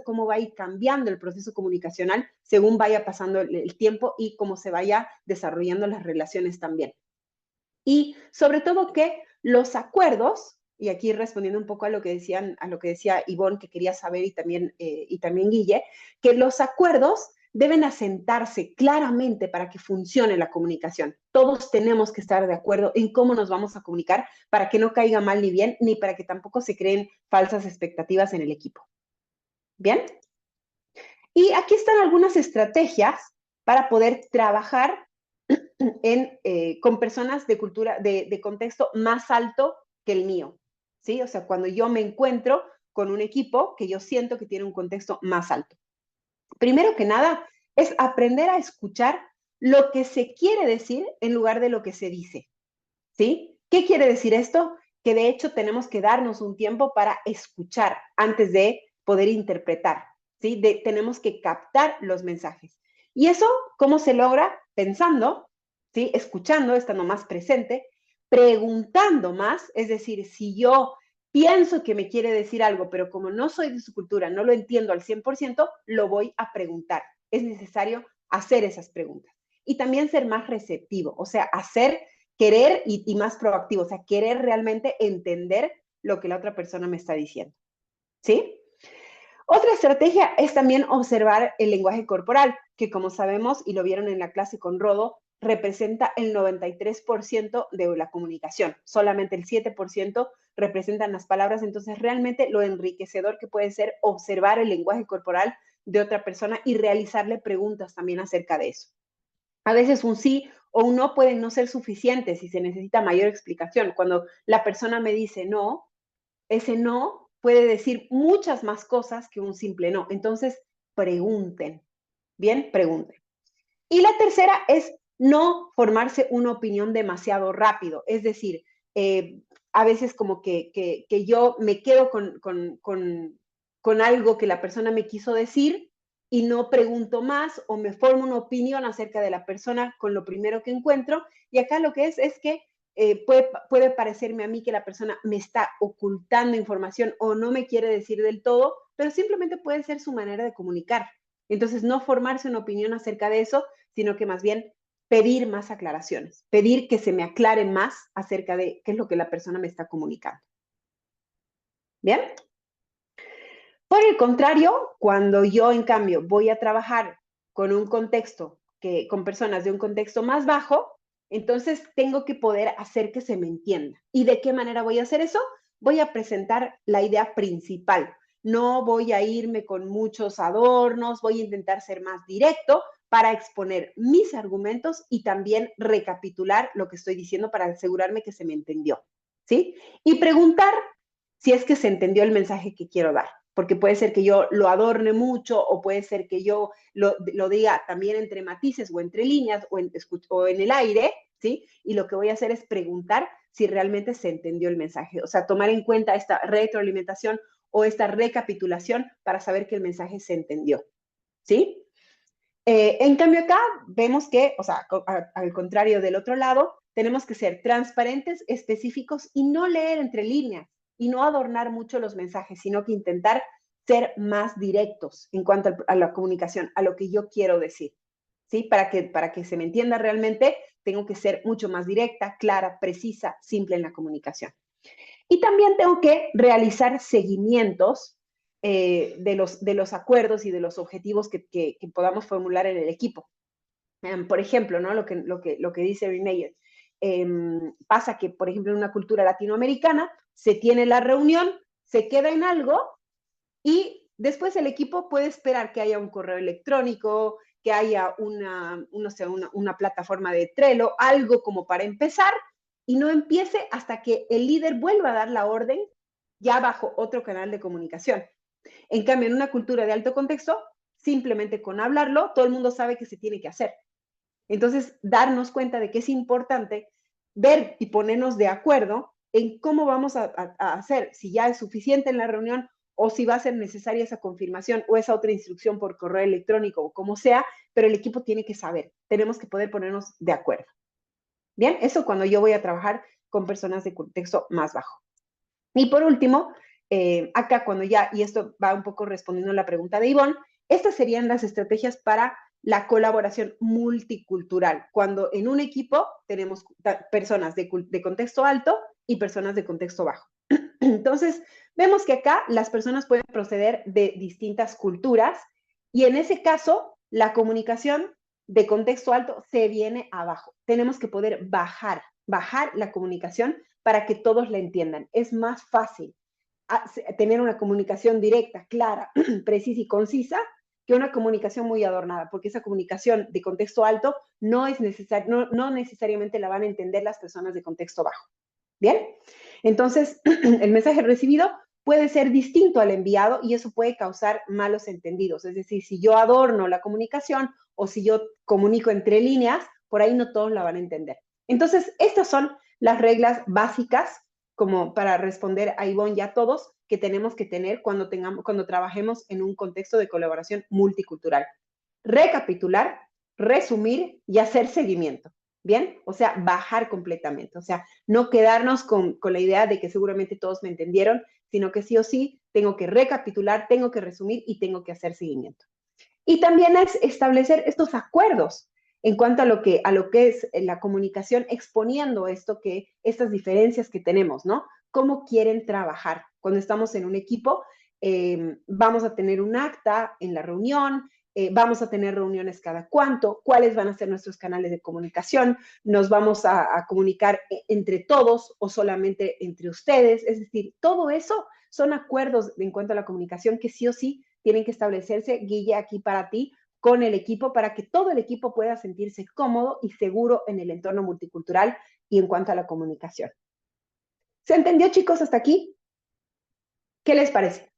cómo va a ir cambiando el proceso comunicacional según vaya pasando el tiempo y cómo se vaya desarrollando las relaciones también. Y sobre todo que los acuerdos, y aquí respondiendo un poco a lo que decía Ivonne, que quería saber, y también Guille, que los acuerdos deben asentarse claramente para que funcione la comunicación. Todos tenemos que estar de acuerdo en cómo nos vamos a comunicar para que no caiga mal ni bien, ni para que tampoco se creen falsas expectativas en el equipo. ¿Bien? Y aquí están algunas estrategias para poder trabajar con personas de cultura, de contexto más alto que el mío, ¿sí? O sea, cuando yo me encuentro con un equipo que yo siento que tiene un contexto más alto. Primero que nada, es aprender a escuchar lo que se quiere decir en lugar de lo que se dice, ¿sí? ¿Qué quiere decir esto? Que de hecho tenemos que darnos un tiempo para escuchar antes de poder interpretar, ¿sí? Tenemos que captar los mensajes. ¿Y eso cómo se logra? Pensando, ¿sí? Escuchando, estando más presente, preguntando más, es decir, si yo pienso que me quiere decir algo, pero como no soy de su cultura, no lo entiendo al 100%, lo voy a preguntar. Es necesario hacer esas preguntas. Y también ser más receptivo, o sea, querer y más proactivo, o sea, querer realmente entender lo que la otra persona me está diciendo. ¿Sí? Otra estrategia es también observar el lenguaje corporal, que como sabemos, y lo vieron en la clase con Rodo, representa el 93% de la comunicación. Solamente el 7% representan las palabras. Entonces, realmente lo enriquecedor que puede ser observar el lenguaje corporal de otra persona y realizarle preguntas también acerca de eso. A veces un sí o un no pueden no ser suficientes y se necesita mayor explicación. Cuando la persona me dice no, ese no puede decir muchas más cosas que un simple no. Entonces, pregunten. Bien, pregunten. Y la tercera es no formarse una opinión demasiado rápido. Es decir, a veces como que yo me quedo con algo que la persona me quiso decir y no pregunto más o me formo una opinión acerca de la persona con lo primero que encuentro. Y acá lo que es que puede parecerme a mí que la persona me está ocultando información o no me quiere decir del todo, pero simplemente puede ser su manera de comunicar. Entonces, no formarse una opinión acerca de eso, sino que más bien pedir más aclaraciones, pedir que se me aclare más acerca de qué es lo que la persona me está comunicando. ¿Bien? Por el contrario, cuando yo, en cambio, voy a trabajar con un contexto, con personas de un contexto más bajo, entonces tengo que poder hacer que se me entienda. ¿Y de qué manera voy a hacer eso? Voy a presentar la idea principal. No voy a irme con muchos adornos, voy a intentar ser más directo para exponer mis argumentos y también recapitular lo que estoy diciendo para asegurarme que se me entendió, ¿sí? Y preguntar si es que se entendió el mensaje que quiero dar, porque puede ser que yo lo adorne mucho o puede ser que yo lo diga también entre matices o entre líneas o en el aire, ¿sí? Y lo que voy a hacer es preguntar si realmente se entendió el mensaje, o sea, tomar en cuenta esta retroalimentación o esta recapitulación para saber que el mensaje se entendió, ¿sí? En cambio acá vemos que, o sea, al contrario del otro lado, tenemos que ser transparentes, específicos y no leer entre líneas y no adornar mucho los mensajes, sino que intentar ser más directos en cuanto a la comunicación, a lo que yo quiero decir, ¿sí? Para que se me entienda realmente, tengo que ser mucho más directa, clara, precisa, simple en la comunicación. Y también tengo que realizar seguimientos de los acuerdos y de los objetivos que podamos formular en el equipo. Por ejemplo, ¿no? Lo que dice Renee, pasa que, por ejemplo, en una cultura latinoamericana se tiene la reunión, se queda en algo y después el equipo puede esperar que haya un correo electrónico, que haya una plataforma de Trello, algo como para empezar, y no empiece hasta que el líder vuelva a dar la orden ya bajo otro canal de comunicación. En cambio, en una cultura de alto contexto, simplemente con hablarlo, todo el mundo sabe que se tiene que hacer. Entonces, darnos cuenta de que es importante ver y ponernos de acuerdo en cómo vamos a hacer, si ya es suficiente en la reunión o si va a ser necesaria esa confirmación o esa otra instrucción por correo electrónico o como sea, pero el equipo tiene que saber, tenemos que poder ponernos de acuerdo. Bien, eso cuando yo voy a trabajar con personas de contexto más bajo. Y por último, acá cuando ya, y esto va un poco respondiendo a la pregunta de Ivonne, estas serían las estrategias para la colaboración multicultural, cuando en un equipo tenemos personas de contexto alto y personas de contexto bajo. Entonces, vemos que acá las personas pueden proceder de distintas culturas y en ese caso, la comunicación de contexto alto se viene abajo. Tenemos que poder bajar la comunicación para que todos la entiendan. Es más fácil tener una comunicación directa, clara, precisa y concisa que una comunicación muy adornada, porque esa comunicación de contexto alto no necesariamente la van a entender las personas de contexto bajo. ¿Bien? Entonces, el mensaje recibido puede ser distinto al enviado y eso puede causar malos entendidos. Es decir, si yo adorno la comunicación o si yo comunico entre líneas, por ahí no todos la van a entender. Entonces, estas son las reglas básicas, como para responder a Ivonne y a todos, que tenemos que tener cuando trabajemos en un contexto de colaboración multicultural. Recapitular, resumir y hacer seguimiento. ¿Bien? O sea, bajar completamente. O sea, no quedarnos con la idea de que seguramente todos me entendieron, sino que sí o sí tengo que recapitular, tengo que resumir y tengo que hacer seguimiento. Y también es establecer estos acuerdos en cuanto a lo que es la comunicación, exponiendo estas diferencias que tenemos, ¿no? ¿Cómo quieren trabajar? Cuando estamos en un equipo, vamos a tener un acta en la reunión, vamos a tener reuniones cada cuánto, cuáles van a ser nuestros canales de comunicación, nos vamos a comunicar entre todos o solamente entre ustedes, es decir, todo eso son acuerdos en cuanto a la comunicación que sí o sí tienen que establecerse, Guille, aquí para ti, con el equipo, para que todo el equipo pueda sentirse cómodo y seguro en el entorno multicultural y en cuanto a la comunicación. ¿Se entendió, chicos, hasta aquí? ¿Qué les parece?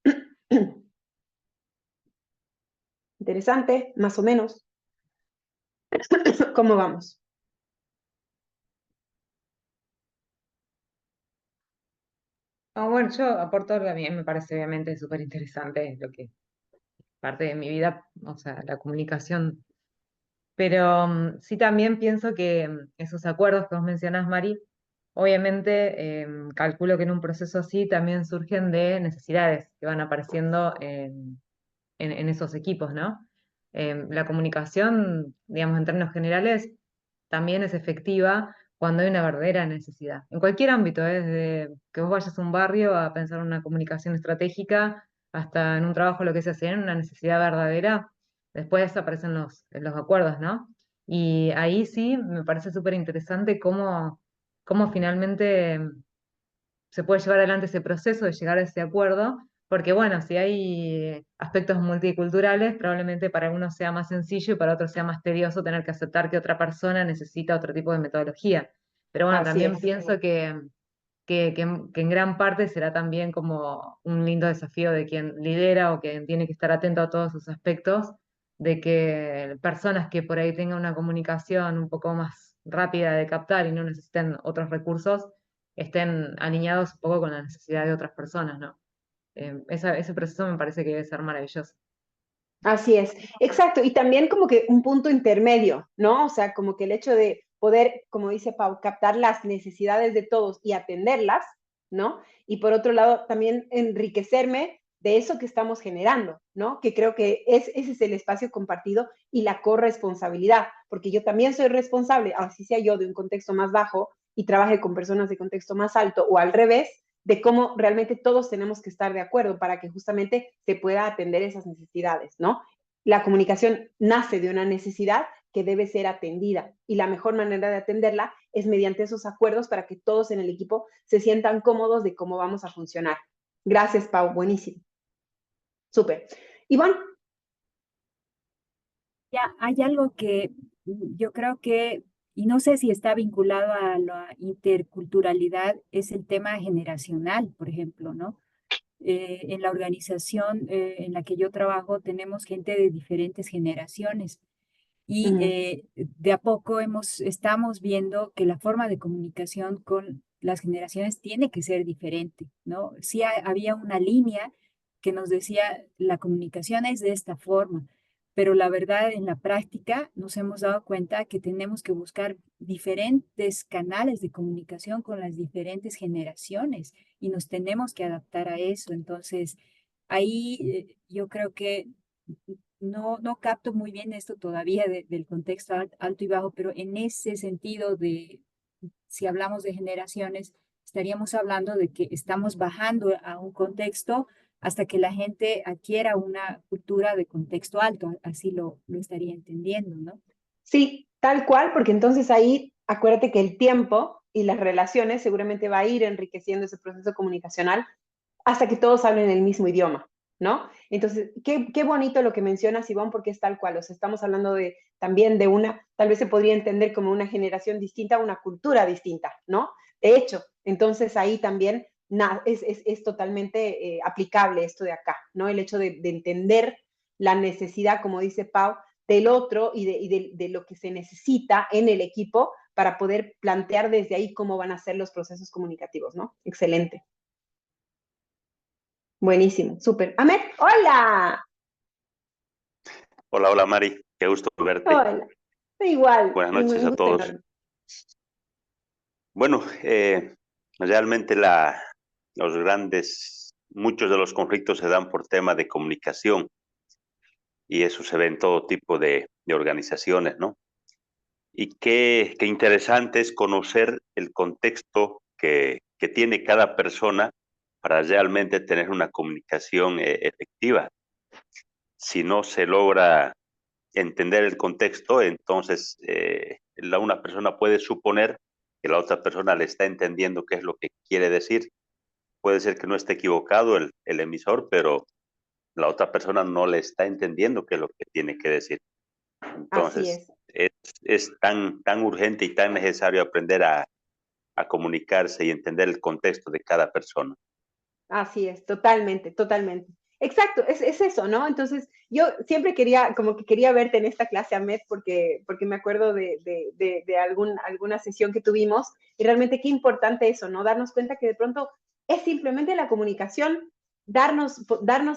¿Interesante? ¿Más o menos? ¿Cómo vamos? Bueno, yo aporto algo a mí, me parece obviamente súper interesante lo que parte de mi vida, o sea, la comunicación. Pero sí también pienso que esos acuerdos que vos mencionás, Mari, obviamente calculo que en un proceso así también surgen de necesidades que van apareciendo en esos equipos, ¿no? La comunicación, digamos, en términos generales, también es efectiva cuando hay una verdadera necesidad. En cualquier ámbito, desde que vos vayas a un barrio a pensar en una comunicación estratégica, hasta en un trabajo, lo que se hace, en una necesidad verdadera, después aparecen los acuerdos, ¿no? Y ahí sí me parece súper interesante cómo finalmente se puede llevar adelante ese proceso de llegar a ese acuerdo, porque bueno, si hay aspectos multiculturales, probablemente para algunos sea más sencillo y para otros sea más tedioso tener que aceptar que otra persona necesita otro tipo de metodología. Pero bueno, Así también es. pienso que en gran parte será también como un lindo desafío de quien lidera o quien tiene que estar atento a todos esos aspectos, de que personas que por ahí tengan una comunicación un poco más rápida de captar y no necesiten otros recursos, estén alineados un poco con la necesidad de otras personas, ¿no? Ese proceso me parece que debe ser maravilloso. Así es, exacto. Y también como que un punto intermedio, ¿no? O sea, como que el hecho de poder, como dice Pau, captar las necesidades de todos y atenderlas, ¿no? Y por otro lado, también enriquecerme de eso que estamos generando, ¿no? Que creo que ese es el espacio compartido y la corresponsabilidad, porque yo también soy responsable, así sea yo de un contexto más bajo y trabaje con personas de contexto más alto o al revés, de cómo realmente todos tenemos que estar de acuerdo para que justamente se pueda atender esas necesidades, ¿no? La comunicación nace de una necesidad que debe ser atendida y la mejor manera de atenderla es mediante esos acuerdos para que todos en el equipo se sientan cómodos de cómo vamos a funcionar. Gracias, Pau, buenísimo. Súper. Ivonne. Ya hay algo que yo creo que, y no sé si está vinculado a la interculturalidad, es el tema generacional, por ejemplo, ¿no? En la organización en la que yo trabajo tenemos gente de diferentes generaciones y de a poco estamos viendo que la forma de comunicación con las generaciones tiene que ser diferente, ¿no? Sí había una línea que nos decía la comunicación es de esta forma, pero la verdad en la práctica nos hemos dado cuenta que tenemos que buscar diferentes canales de comunicación con las diferentes generaciones y nos tenemos que adaptar a eso. Entonces, ahí yo creo que no capto muy bien esto todavía del contexto alto y bajo, pero en ese sentido de, si hablamos de generaciones, estaríamos hablando de que estamos bajando a un contexto hasta que la gente adquiera una cultura de contexto alto, así lo estaría entendiendo, ¿no? Sí, tal cual, porque entonces ahí acuérdate que el tiempo y las relaciones seguramente va a ir enriqueciendo ese proceso comunicacional hasta que todos hablen el mismo idioma, ¿no? Entonces, qué bonito lo que mencionas, Ivonne, porque es tal cual, o sea, estamos hablando también de tal vez se podría entender como una generación distinta, una cultura distinta, ¿no? De hecho, entonces ahí también es totalmente aplicable esto de acá, ¿no? El hecho de entender la necesidad, como dice Pau, del otro y de lo que se necesita en el equipo para poder plantear desde ahí cómo van a ser los procesos comunicativos, ¿no? Excelente. Buenísimo, súper. Ahmed, hola. Hola, hola Mari, qué gusto verte. Hola. Igual, Buenas un noches a gusto todos. enorme. Bueno, realmente muchos de los conflictos se dan por tema de comunicación y eso se ve en todo tipo de organizaciones, ¿no? Y qué interesante es conocer el contexto que tiene cada persona para realmente tener una comunicación efectiva. Si no se logra entender el contexto, entonces una persona puede suponer que la otra persona le está entendiendo qué es lo que quiere decir. Puede ser que no esté equivocado el emisor, pero la otra persona no le está entendiendo qué es lo que tiene que decir. Así Entonces, es. es tan urgente y tan necesario aprender a comunicarse y entender el contexto de cada persona. Así es, totalmente, totalmente. Exacto, es eso, ¿no? Entonces, yo siempre quería verte en esta clase, Ahmed, porque me acuerdo de alguna sesión que tuvimos y realmente qué importante eso, ¿no? Darnos cuenta que de pronto es simplemente la comunicación, darnos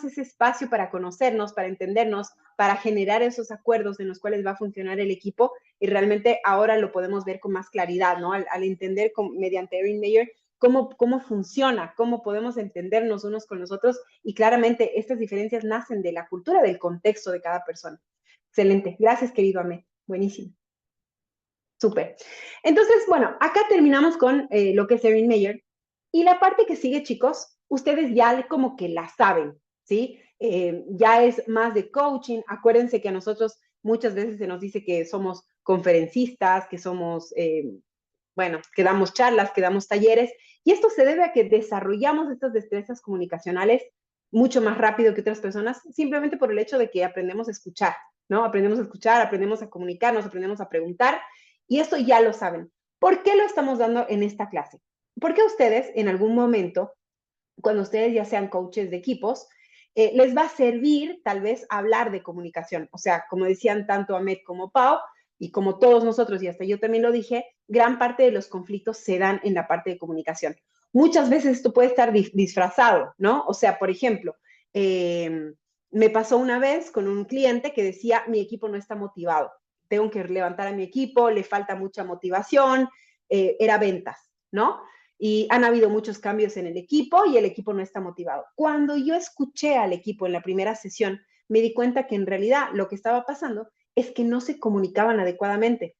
ese espacio para conocernos, para entendernos, para generar esos acuerdos en los cuales va a funcionar el equipo y realmente ahora lo podemos ver con más claridad, ¿no? Al entender mediante Erin Meyer cómo funciona, cómo podemos entendernos unos con los otros y claramente estas diferencias nacen de la cultura, del contexto de cada persona. Excelente. Gracias, querido Ahmed. Buenísimo. Súper. Entonces, bueno, acá terminamos con lo que es Erin Meyer y la parte que sigue, chicos, ustedes ya como que la saben, ¿sí? Ya es más de coaching. Acuérdense que a nosotros muchas veces se nos dice que somos conferencistas, que somos bueno, que damos charlas, que damos talleres, y esto se debe a que desarrollamos estas destrezas comunicacionales mucho más rápido que otras personas, simplemente por el hecho de que aprendemos a escuchar, ¿no? Aprendemos a escuchar, aprendemos a comunicarnos, aprendemos a preguntar, y esto ya lo saben. ¿Por qué lo estamos dando en esta clase? Porque ustedes en algún momento, cuando ustedes ya sean coaches de equipos, les va a servir tal vez hablar de comunicación. O sea, como decían tanto Ahmed como Pau, y como todos nosotros, y hasta yo también lo dije, gran parte de los conflictos se dan en la parte de comunicación. Muchas veces esto puede estar disfrazado, ¿no? O sea, por ejemplo, me pasó una vez con un cliente que decía, mi equipo no está motivado, tengo que levantar a mi equipo, le falta mucha motivación, era ventas, ¿no? Y han habido muchos cambios en el equipo y el equipo no está motivado. Cuando yo escuché al equipo en la primera sesión, me di cuenta que en realidad lo que estaba pasando es que no se comunicaban adecuadamente,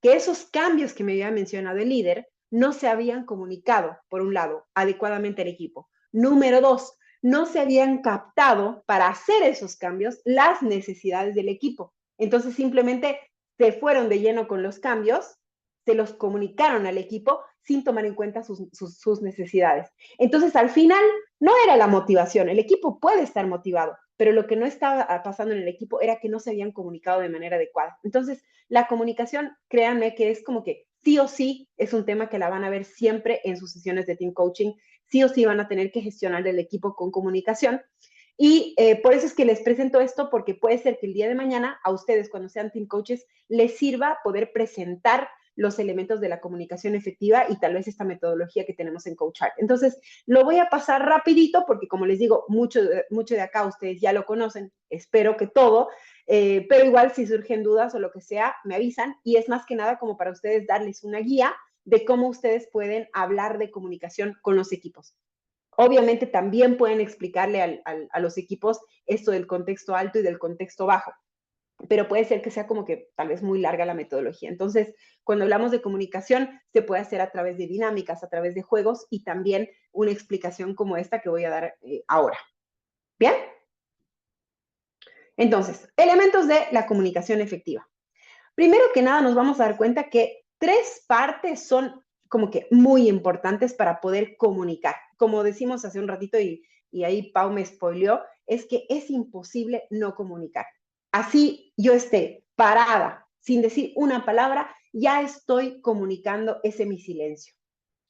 que esos cambios que me había mencionado el líder no se habían comunicado, por un lado, adecuadamente al equipo. Número dos, no se habían captado para hacer esos cambios las necesidades del equipo. Entonces simplemente se fueron de lleno con los cambios, se los comunicaron al equipo sin tomar en cuenta sus necesidades. Entonces al final no era la motivación, el equipo puede estar motivado, pero lo que no estaba pasando en el equipo era que no se habían comunicado de manera adecuada. Entonces, la comunicación, créanme que es como que sí o sí es un tema que la van a ver siempre en sus sesiones de team coaching, sí o sí van a tener que gestionar el equipo con comunicación. Y por eso es que les presento esto, porque puede ser que el día de mañana a ustedes, cuando sean team coaches, les sirva poder presentar los elementos de la comunicación efectiva y tal vez esta metodología que tenemos en Coach Art. Entonces, lo voy a pasar rapidito porque, como les digo, mucho de acá ustedes ya lo conocen, espero que todo, pero igual si surgen dudas o lo que sea, me avisan, y es más que nada como para ustedes darles una guía de cómo ustedes pueden hablar de comunicación con los equipos. Obviamente también pueden explicarle a los equipos esto del contexto alto y del contexto bajo, pero puede ser que sea como que tal vez muy larga la metodología. Entonces, cuando hablamos de comunicación, se puede hacer a través de dinámicas, a través de juegos y también una explicación como esta que voy a dar ahora. ¿Bien? Entonces, elementos de la comunicación efectiva. Primero que nada, nos vamos a dar cuenta que 3 partes son como que muy importantes para poder comunicar. Como decimos hace un ratito y ahí Pau me spoileó, es que es imposible no comunicar. Así yo esté parada sin decir una palabra, ya estoy comunicando ese mi silencio,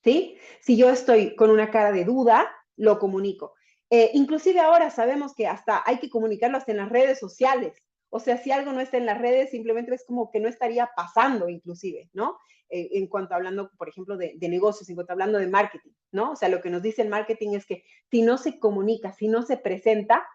¿sí? Si yo estoy con una cara de duda, lo comunico. Inclusive ahora sabemos que hasta hay que comunicarlo hasta en las redes sociales. O sea, si algo no está en las redes, simplemente es como que no estaría pasando inclusive, ¿no? En cuanto hablando, por ejemplo, de negocios, en cuanto hablando de marketing, ¿no? O sea, lo que nos dice el marketing es que si no se comunica, si no se presenta,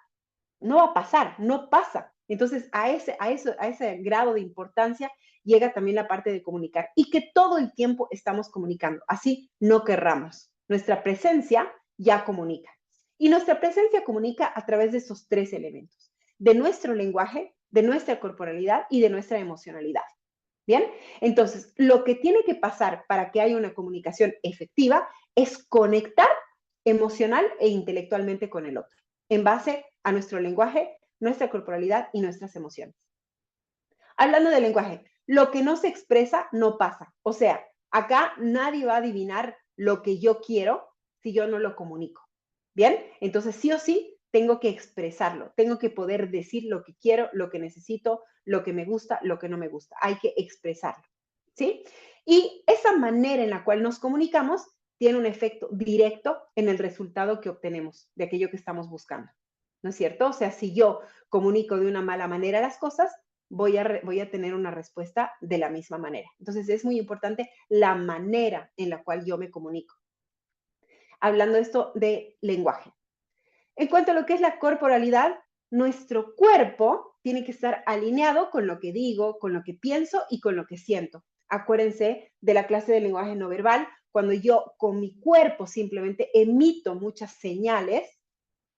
no va a pasar, no pasa. Entonces, a ese grado de importancia llega también la parte de comunicar y que todo el tiempo estamos comunicando, así no querramos. Nuestra presencia ya comunica. Y nuestra presencia comunica a través de esos 3 elementos, de nuestro lenguaje, de nuestra corporalidad y de nuestra emocionalidad. ¿Bien? Entonces, lo que tiene que pasar para que haya una comunicación efectiva es conectar emocional e intelectualmente con el otro, en base a nuestro lenguaje, nuestra corporalidad y nuestras emociones. Hablando de lenguaje, lo que no se expresa no pasa. O sea, acá nadie va a adivinar lo que yo quiero si yo no lo comunico. ¿Bien? Entonces, sí o sí, tengo que expresarlo. Tengo que poder decir lo que quiero, lo que necesito, lo que me gusta, lo que no me gusta. Hay que expresarlo. ¿Sí? Y esa manera en la cual nos comunicamos tiene un efecto directo en el resultado que obtenemos de aquello que estamos buscando. ¿No es cierto? O sea, si yo comunico de una mala manera las cosas, voy a tener una respuesta de la misma manera. Entonces, es muy importante la manera en la cual yo me comunico. Hablando esto de lenguaje. En cuanto a lo que es la corporalidad, nuestro cuerpo tiene que estar alineado con lo que digo, con lo que pienso y con lo que siento. Acuérdense de la clase de lenguaje no verbal, cuando yo con mi cuerpo simplemente emito muchas señales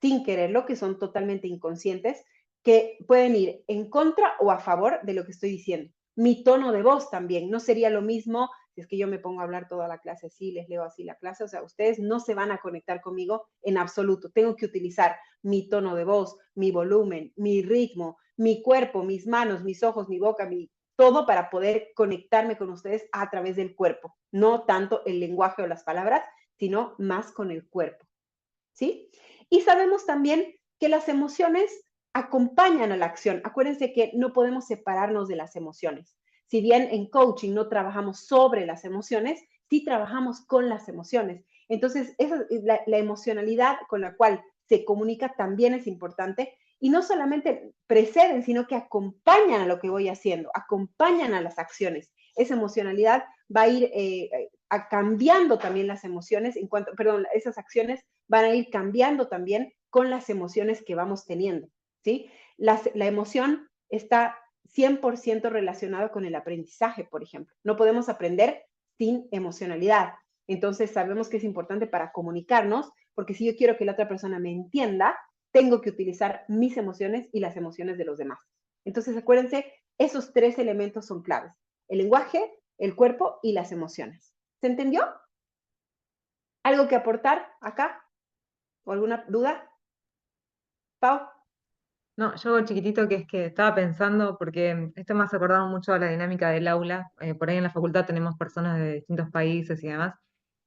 sin quererlo, que son totalmente inconscientes, que pueden ir en contra o a favor de lo que estoy diciendo. Mi tono de voz también, no sería lo mismo si es que yo me pongo a hablar toda la clase así, les leo así la clase, o sea, ustedes no se van a conectar conmigo en absoluto. Tengo que utilizar mi tono de voz, mi volumen, mi ritmo, mi cuerpo, mis manos, mis ojos, mi boca, todo para poder conectarme con ustedes a través del cuerpo. No tanto el lenguaje o las palabras, sino más con el cuerpo. ¿Sí? Y sabemos también que las emociones acompañan a la acción. Acuérdense que no podemos separarnos de las emociones. Si bien en coaching no trabajamos sobre las emociones, sí trabajamos con las emociones. Entonces, la emocionalidad con la cual se comunica también es importante y no solamente preceden, sino que acompañan a lo que voy haciendo, acompañan a las acciones. Esa emocionalidad va a ir cambiando también las emociones, esas acciones van a ir cambiando también con las emociones que vamos teniendo, ¿sí? La emoción está 100% relacionada con el aprendizaje, por ejemplo. No podemos aprender sin emocionalidad. Entonces, sabemos que es importante para comunicarnos, porque si yo quiero que la otra persona me entienda, tengo que utilizar mis emociones y las emociones de los demás. Entonces, acuérdense, esos 3 elementos son claves. El lenguaje, el cuerpo y las emociones. ¿Se entendió? ¿Algo que aportar acá? ¿O alguna duda? Pau. No, yo algo chiquitito que es que estaba pensando, porque esto me hace acordar mucho a la dinámica del aula. Por ahí en la facultad tenemos personas de distintos países y demás.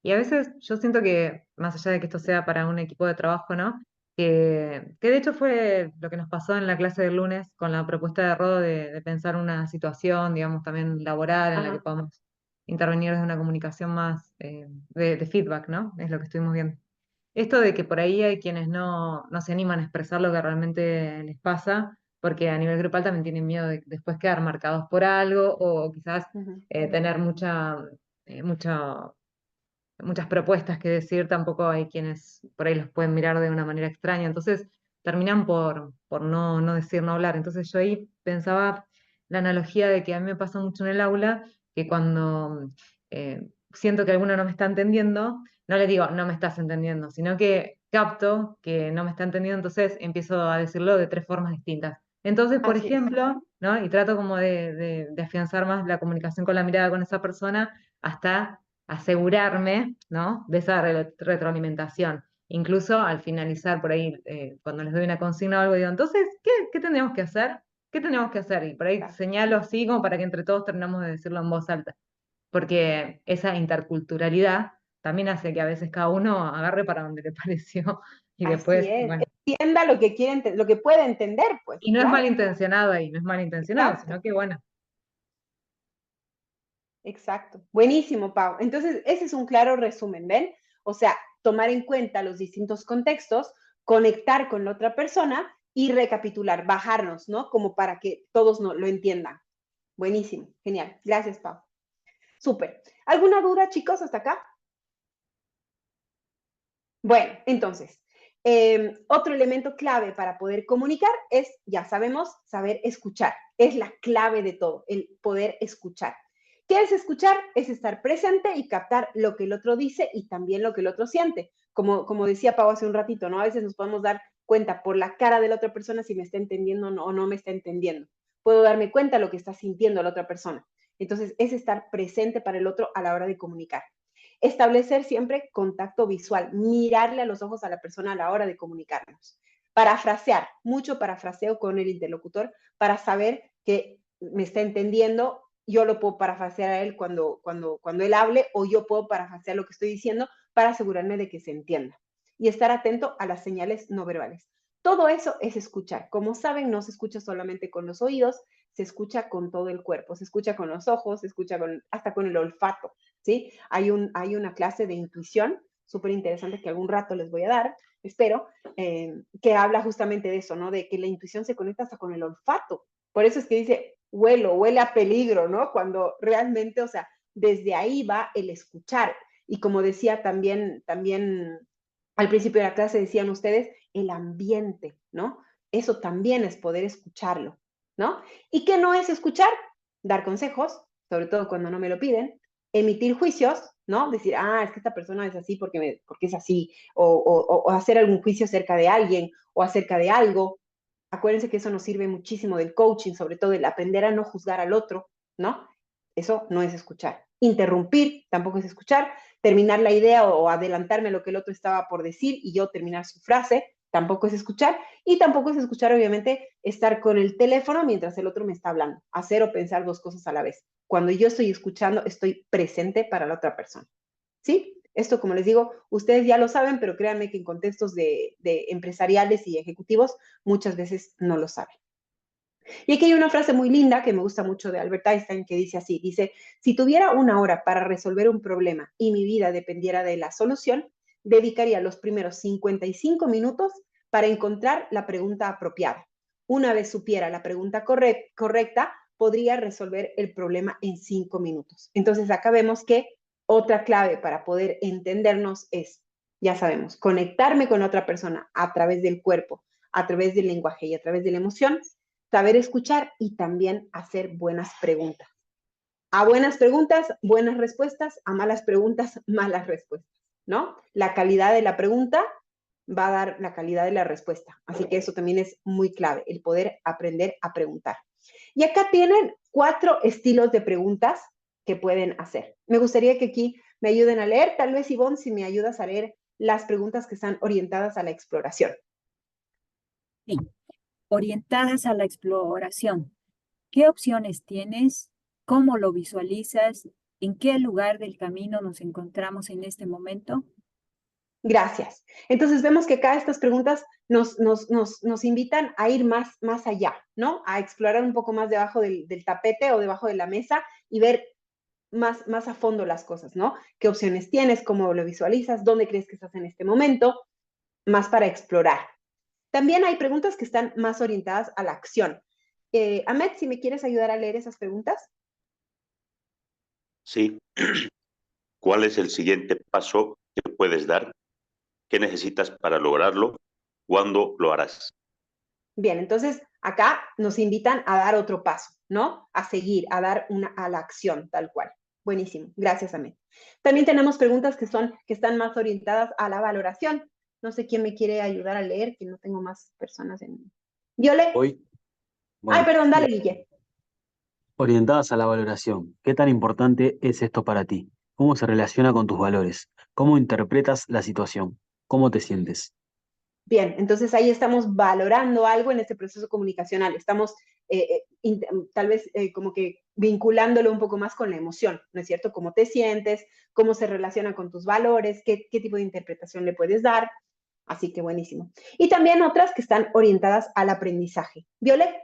Y a veces yo siento que, más allá de que esto sea para un equipo de trabajo, ¿no? Que de hecho fue lo que nos pasó en la clase del lunes con la propuesta de Rodo de pensar una situación, digamos, también laboral en la que podamos intervenir desde una comunicación más de feedback, ¿no? Es lo que estuvimos viendo. Esto de que por ahí hay quienes no se animan a expresar lo que realmente les pasa, porque a nivel grupal también tienen miedo de después quedar marcados por algo o quizás tener muchas propuestas que decir, tampoco hay quienes por ahí los pueden mirar de una manera extraña, entonces terminan por no decir, no hablar. Entonces yo ahí pensaba la analogía de que a mí me pasa mucho en el aula, que cuando siento que alguno no me está entendiendo, no le digo, no me estás entendiendo, sino que capto que no me está entendiendo, entonces empiezo a decirlo de 3 formas distintas. Entonces, por Así es. ejemplo, ¿no? Y trato como de afianzar más la comunicación con la mirada con esa persona hasta asegurarme, ¿no? De esa retroalimentación. Incluso al finalizar por ahí, cuando les doy una consigna o algo, digo, entonces, ¿qué tenemos que hacer? ¿Qué tenemos que hacer? Y por ahí Claro. señalo así como para que entre todos terminamos de decirlo en voz alta. Porque esa interculturalidad también hace que a veces cada uno agarre para donde le pareció y Así después, es. bueno. Entienda lo que quiere, lo que puede entender, pues. Y no es Claro. malintencionado ahí, no es malintencionado, Exacto. sino que bueno. Exacto. Buenísimo, Pau. Entonces, ese es un claro resumen, ¿ven? O sea, tomar en cuenta los distintos contextos, conectar con la otra persona y recapitular, bajarnos, ¿no? Como para que todos lo entiendan. Buenísimo, genial. Gracias, Pau. Súper. ¿Alguna duda, chicos, hasta acá? Bueno, entonces, otro elemento clave para poder comunicar es, ya sabemos, saber escuchar. Es la clave de todo, el poder escuchar. ¿Qué es escuchar? Es estar presente y captar lo que el otro dice y también lo que el otro siente. Como decía Pau hace un ratito, ¿no? A veces nos podemos dar cuenta por la cara de la otra persona si me está entendiendo o no me está entendiendo. Puedo darme cuenta de lo que está sintiendo la otra persona. Entonces, es estar presente para el otro a la hora de comunicar. Establecer siempre contacto visual, mirarle a los ojos a la persona a la hora de comunicarnos. Parafrasear, mucho parafraseo con el interlocutor para saber que me está entendiendo. Yo lo puedo parafrasear a él cuando él hable, o yo puedo parafrasear lo que estoy diciendo para asegurarme de que se entienda. Y estar atento a las señales no verbales. Todo eso es escuchar. Como saben, no se escucha solamente con los oídos, se escucha con todo el cuerpo, se escucha con los ojos, se escucha hasta con el olfato, ¿sí? Hay una clase de intuición súper interesante que algún rato les voy a dar, espero, que habla justamente de eso, ¿no? De que la intuición se conecta hasta con el olfato. Por eso es que dice, huele a peligro, ¿no? Cuando realmente, o sea, desde ahí va el escuchar. Y como decía también al principio de la clase decían ustedes, el ambiente, ¿no? Eso también es poder escucharlo, ¿no? ¿Y qué no es escuchar? Dar consejos, sobre todo cuando no me lo piden, emitir juicios, ¿no? Decir, es que esta persona es así porque es así, o hacer algún juicio acerca de alguien o acerca de algo. Acuérdense que eso nos sirve muchísimo del coaching, sobre todo el aprender a no juzgar al otro, ¿no? Eso no es escuchar. Interrumpir tampoco es escuchar. Terminar la idea o adelantarme a lo que el otro estaba por decir y yo terminar su frase, tampoco es escuchar. Y tampoco es escuchar, obviamente, estar con el teléfono mientras el otro me está hablando. Hacer o pensar 2 cosas a la vez. Cuando yo estoy escuchando, estoy presente para la otra persona. ¿Sí? Esto, como les digo, ustedes ya lo saben, pero créanme que en contextos de empresariales y ejecutivos muchas veces no lo saben. Y aquí hay una frase muy linda que me gusta mucho de Albert Einstein que dice así, dice, si tuviera 1 hora para resolver un problema y mi vida dependiera de la solución, dedicaría los primeros 55 minutos para encontrar la pregunta apropiada. Una vez supiera la pregunta correcta, podría resolver el problema en 5 minutos. Entonces acá vemos que otra clave para poder entendernos es, ya sabemos, conectarme con otra persona a través del cuerpo, a través del lenguaje y a través de la emoción, saber escuchar y también hacer buenas preguntas. A buenas preguntas, buenas respuestas, a malas preguntas, malas respuestas, ¿no? La calidad de la pregunta va a dar la calidad de la respuesta. Así que eso también es muy clave, el poder aprender a preguntar. Y acá tienen 4 estilos de preguntas que pueden hacer. Me gustaría que aquí me ayuden a leer, tal vez Ivonne, si me ayudas a leer las preguntas que están orientadas a la exploración. Sí, orientadas a la exploración. ¿Qué opciones tienes? ¿Cómo lo visualizas? ¿En qué lugar del camino nos encontramos en este momento? Gracias. Entonces vemos que cada estas preguntas nos invitan a ir más allá, ¿no? A explorar un poco más debajo del tapete o debajo de la mesa y ver más a fondo las cosas, ¿no? ¿Qué opciones tienes? ¿Cómo lo visualizas? ¿Dónde crees que estás en este momento? Más para explorar. También hay preguntas que están más orientadas a la acción. Ahmed, si me quieres ayudar a leer esas preguntas. Sí. ¿Cuál es el siguiente paso que puedes dar? ¿Qué necesitas para lograrlo? ¿Cuándo lo harás? Bien, entonces acá nos invitan a dar otro paso, ¿no? A seguir, a dar a la acción, tal cual. Buenísimo, gracias, Ahmed. También tenemos preguntas que están más orientadas a la valoración. No sé quién me quiere ayudar a leer, que no tengo más personas en... ¿Viole? Hoy, Ay, bueno, perdón, dale, Guille. orientadas a la valoración. ¿Qué tan importante es esto para ti? ¿Cómo se relaciona con tus valores? ¿Cómo interpretas la situación? ¿Cómo te sientes? Bien, entonces ahí estamos valorando algo en este proceso comunicacional. Estamos tal vez como que vinculándolo un poco más con la emoción, ¿no es cierto? ¿Cómo te sientes? ¿Cómo se relaciona con tus valores? ¿Qué tipo de interpretación le puedes dar? Así que buenísimo. Y también otras que están orientadas al aprendizaje. Violet.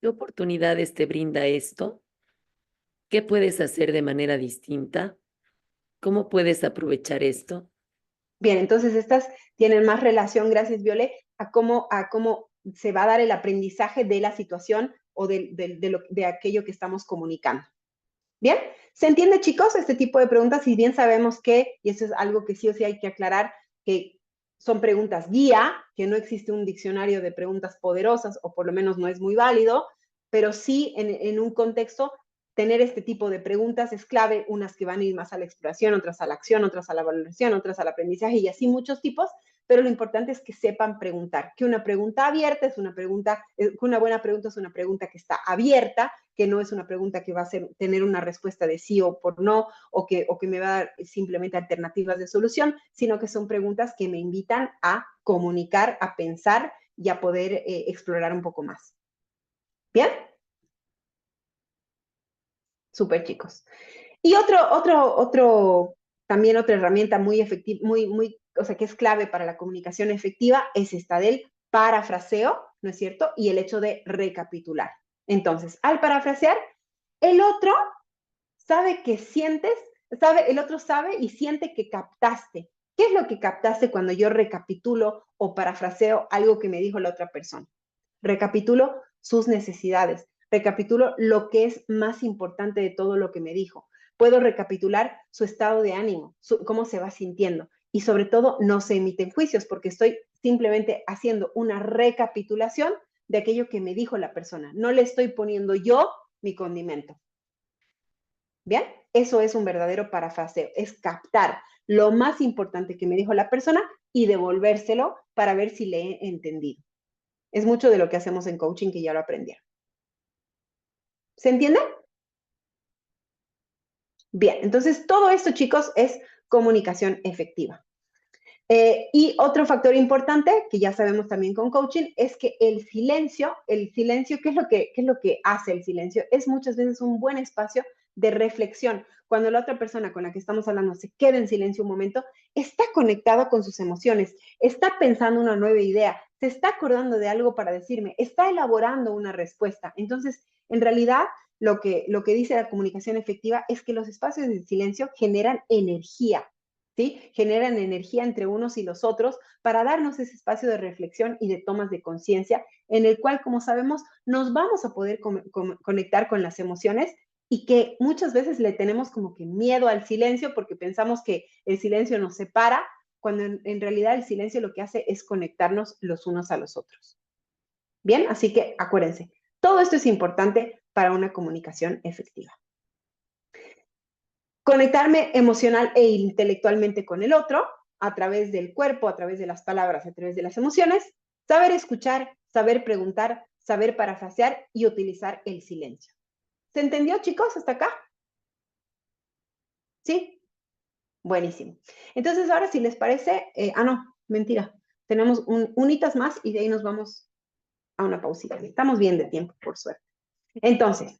¿Qué oportunidades te brinda esto? ¿Qué puedes hacer de manera distinta? ¿Cómo puedes aprovechar esto? Bien, entonces estas tienen más relación, gracias Violet, a cómo se va a dar el aprendizaje de la situación o de aquello que estamos comunicando. Bien, ¿se entiende, chicos, este tipo de preguntas? Si bien sabemos que, y eso es algo que sí o sí hay que aclarar, que son preguntas guía, que no existe un diccionario de preguntas poderosas, o por lo menos no es muy válido, pero sí en un contexto, tener este tipo de preguntas es clave, unas que van a ir más a la exploración, otras a la acción, otras a la valoración, otras al aprendizaje, y así muchos tipos, pero lo importante es que sepan preguntar, que una pregunta abierta es una pregunta, que una buena pregunta es una pregunta que está abierta, que no es una pregunta que va a tener una respuesta de sí o por no, o que me va a dar simplemente alternativas de solución, sino que son preguntas que me invitan a comunicar, a pensar y a poder explorar un poco más. ¿Bien? Súper, chicos. Y también otra herramienta muy efectiva, o sea, que es clave para la comunicación efectiva, es esta del parafraseo, ¿no es cierto? Y el hecho de recapitular. Entonces, al parafrasear, el otro sabe que sientes, el otro sabe y siente que captaste. ¿Qué es lo que captaste cuando yo recapitulo o parafraseo algo que me dijo la otra persona? Recapitulo sus necesidades, recapitulo lo que es más importante de todo lo que me dijo. Puedo recapitular su estado de ánimo, cómo se va sintiendo. Y sobre todo, no se emiten juicios porque estoy simplemente haciendo una recapitulación de aquello que me dijo la persona. No le estoy poniendo yo mi condimento. ¿Bien? Eso es un verdadero parafraseo, es captar lo más importante que me dijo la persona y devolvérselo para ver si le he entendido. Es mucho de lo que hacemos en coaching que ya lo aprendieron. ¿Se entiende? Bien, entonces todo esto, chicos, es comunicación efectiva. Y otro factor importante, que ya sabemos también con coaching, es que el silencio, ¿qué es lo que hace el silencio? Es muchas veces un buen espacio de reflexión. Cuando la otra persona con la que estamos hablando se queda en silencio un momento, está conectado con sus emociones, está pensando una nueva idea, se está acordando de algo para decirme, está elaborando una respuesta. Entonces, en realidad, lo que dice la comunicación efectiva es que los espacios de silencio generan energía. ¿Sí? Generan energía entre unos y los otros para darnos ese espacio de reflexión y de tomas de conciencia en el cual, como sabemos, nos vamos a poder conectar con las emociones y que muchas veces le tenemos como que miedo al silencio porque pensamos que el silencio nos separa, cuando en realidad el silencio lo que hace es conectarnos los unos a los otros. Bien, así que acuérdense, todo esto es importante para una comunicación efectiva. Conectarme emocional e intelectualmente con el otro, a través del cuerpo, a través de las palabras, a través de las emociones, saber escuchar, saber preguntar, saber parafrasear y utilizar el silencio. ¿Se entendió, chicos, hasta acá? ¿Sí? Buenísimo. Entonces, ahora si les parece, no, mentira, tenemos unitas más y de ahí nos vamos a una pausita. Estamos bien de tiempo, por suerte. Entonces,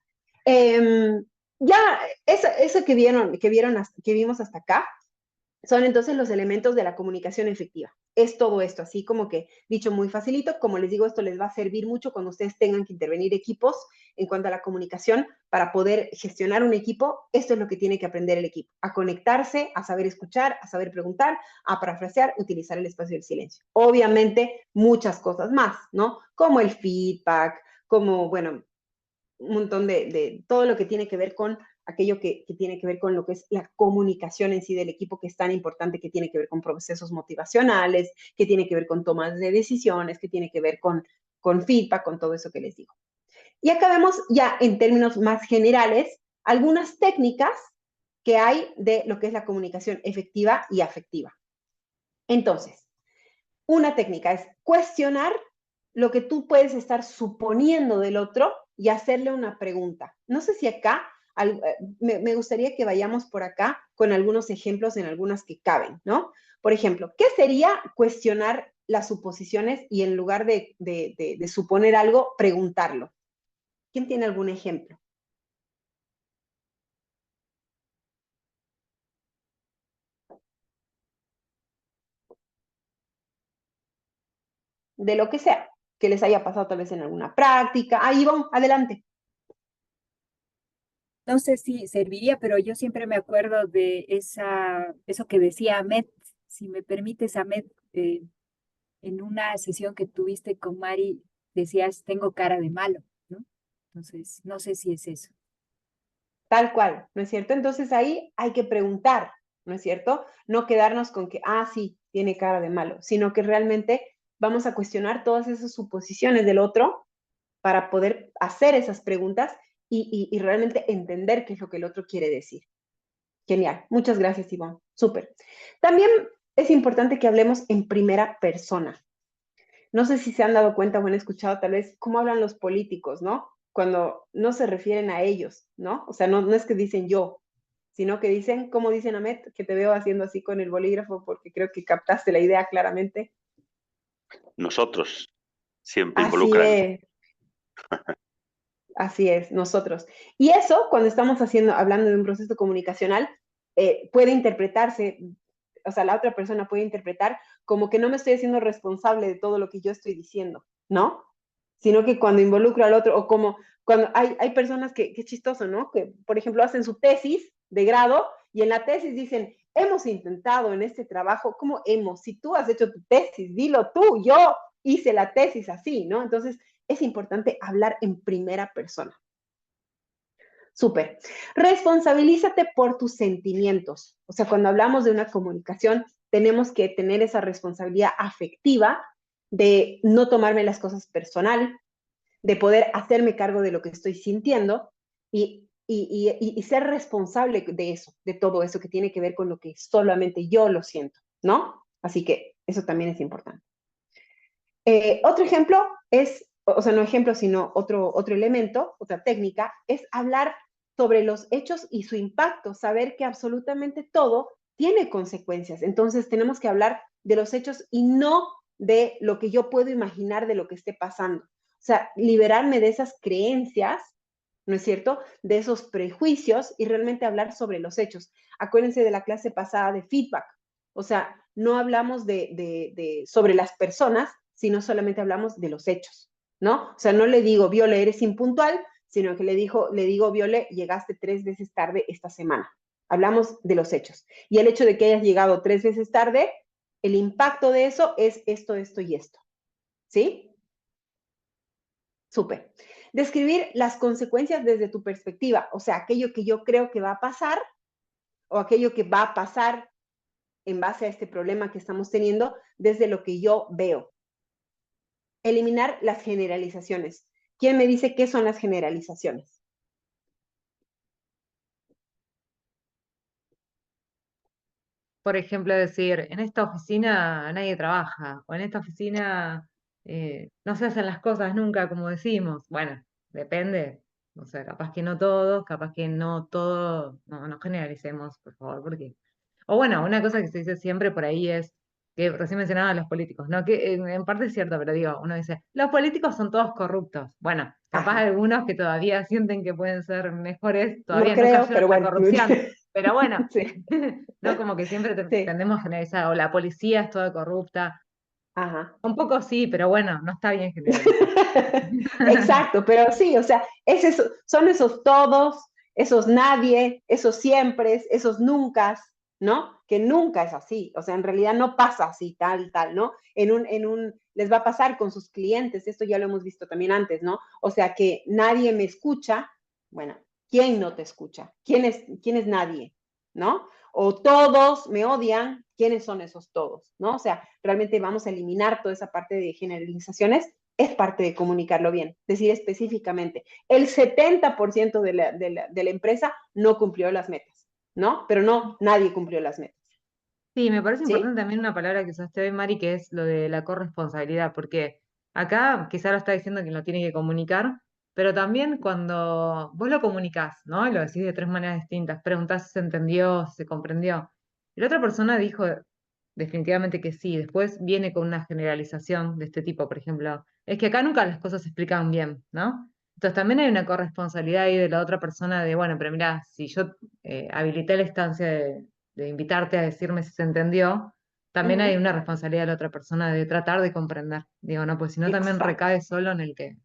ya eso que vimos hasta acá son entonces los elementos de la comunicación efectiva. es todo esto, así como que dicho muy facilito. Como les digo, esto les va a servir mucho cuando ustedes tengan que intervenir equipos en cuanto a la comunicación para poder gestionar un equipo. Esto es lo que tiene que aprender el equipo, a conectarse, a saber escuchar, a saber preguntar, a parafrasear, utilizar el espacio del silencio. Obviamente, muchas cosas más, ¿no? Como el feedback, como, bueno, un montón de todo lo que tiene que ver con aquello que tiene que ver con lo que es la comunicación en sí del equipo, que es tan importante, que tiene que ver con procesos motivacionales, que tiene que ver con tomas de decisiones, que tiene que ver con feedback, con todo eso que les digo. Y acá vemos ya en términos más generales algunas técnicas que hay de lo que es la comunicación efectiva y afectiva. Entonces, una técnica es cuestionar lo que tú puedes estar suponiendo del otro y hacerle una pregunta. No sé si acá, me gustaría que vayamos por acá con algunos ejemplos en algunas que caben, ¿no? Por ejemplo, ¿qué sería cuestionar las suposiciones y en lugar de suponer algo, preguntarlo? ¿Quién tiene algún ejemplo? De lo que sea, que les haya pasado tal vez en alguna práctica. Ah, Ivonne, adelante. No sé si serviría, pero yo siempre me acuerdo de eso que decía Ahmed, si me permites, Ahmed, en una sesión que tuviste con Mari, decías, tengo cara de malo, ¿no? Entonces, no sé si es eso. Tal cual, ¿no es cierto? Entonces ahí hay que preguntar, ¿no es cierto? No quedarnos con que, ah, sí, tiene cara de malo, sino que realmente vamos a cuestionar todas esas suposiciones del otro para poder hacer esas preguntas y realmente entender qué es lo que el otro quiere decir. Genial, muchas gracias, Ivonne, súper. También es importante que hablemos en primera persona. No sé si se han dado cuenta o han escuchado tal vez cómo hablan los políticos, ¿no? Cuando no se refieren a ellos, ¿no? O sea, no es que dicen yo, sino que dicen, como dicen Ahmed, que te veo haciendo así con el bolígrafo porque creo que captaste la idea claramente. Nosotros siempre Así involucran. es. Así es, nosotros. Y eso, cuando estamos hablando de un proceso comunicacional, puede interpretarse, o sea, la otra persona puede interpretar como que no me estoy haciendo responsable de todo lo que yo estoy diciendo, ¿no? Sino que cuando involucro al otro, o como cuando hay personas que es chistoso, ¿no? Que, por ejemplo, hacen su tesis de grado y en la tesis dicen, hemos intentado en este trabajo, ¿cómo hemos? Si tú has hecho tu tesis, dilo tú, yo hice la tesis así, ¿no? Entonces, es importante hablar en primera persona. Súper. Responsabilízate por tus sentimientos. O sea, cuando hablamos de una comunicación, tenemos que tener esa responsabilidad afectiva de no tomarme las cosas personal, de poder hacerme cargo de lo que estoy sintiendo y ser responsable de eso, de todo eso que tiene que ver con lo que solamente yo lo siento, ¿no? Así que eso también es importante. Otro ejemplo es, o sea, no ejemplo, sino otro elemento, otra técnica, es hablar sobre los hechos y su impacto, saber que absolutamente todo tiene consecuencias. Entonces tenemos que hablar de los hechos y no de lo que yo puedo imaginar de lo que esté pasando. O sea, liberarme de esas creencias, ¿no es cierto? De esos prejuicios y realmente hablar sobre los hechos. Acuérdense de la clase pasada de feedback. O sea, no hablamos sobre las personas, sino solamente hablamos de los hechos, ¿no? O sea, no le digo, Viole, eres impuntual, sino que le digo, Viole, llegaste 3 veces tarde esta semana. Hablamos de los hechos. Y el hecho de que hayas llegado 3 veces tarde, el impacto de eso es esto, esto y esto. ¿Sí? Súper. Describir las consecuencias desde tu perspectiva, o sea, aquello que yo creo que va a pasar o aquello que va a pasar en base a este problema que estamos teniendo desde lo que yo veo. Eliminar las generalizaciones. ¿Quién me dice qué son las generalizaciones? Por ejemplo, decir, en esta oficina nadie trabaja, o en esta oficina no se hacen las cosas nunca como decimos. Bueno, depende. O sea, capaz que no todos, capaz que no todo, no generalicemos, por favor, porque... O bueno, una cosa que se dice siempre por ahí es, que recién mencionaban a los políticos, ¿no? Que en parte es cierto, pero digo, uno dice, los políticos son todos corruptos. Bueno, capaz Ajá. algunos que todavía sienten que pueden ser mejores, No todavía no creo, cayeron pero en la bueno. corrupción. Pero bueno, Sí, no como que siempre sí. tendemos a generalizar, o la policía es toda corrupta, Ajá. Un poco sí, pero bueno, no está bien generalizar. Exacto, pero sí, o sea, son esos todos, esos nadie, esos siempre, esos nunca, ¿no? Que nunca es así, o sea, en realidad no pasa así, tal, ¿no? Les va a pasar con sus clientes, esto ya lo hemos visto también antes, ¿no? O sea, que nadie me escucha, bueno, ¿quién no te escucha? ¿Quién es nadie? ¿No? O todos me odian, ¿quiénes son esos todos? ¿No? O sea, realmente vamos a eliminar toda esa parte de generalizaciones, es parte de comunicarlo bien, decir específicamente, el 70% de la empresa no cumplió las metas, ¿no? Pero no, nadie cumplió las metas, Sí, me parece ¿sí? importante también una palabra que usaste hoy, Mari, que es lo de la corresponsabilidad, porque acá quizá lo está diciendo que lo tiene que comunicar, pero también cuando vos lo comunicás, ¿no? Y lo decís de tres maneras distintas, preguntás si se entendió, si se comprendió. Y la otra persona dijo definitivamente que sí, después viene con una generalización de este tipo, por ejemplo, es que acá nunca las cosas se explican bien, ¿no? Entonces también hay una corresponsabilidad ahí de la otra persona de, bueno, pero mira, si yo habilité la instancia de invitarte a decirme si se entendió, también hay una responsabilidad de la otra persona de tratar de comprender. Digo, no, pues si no también Exacto, recae solo en el que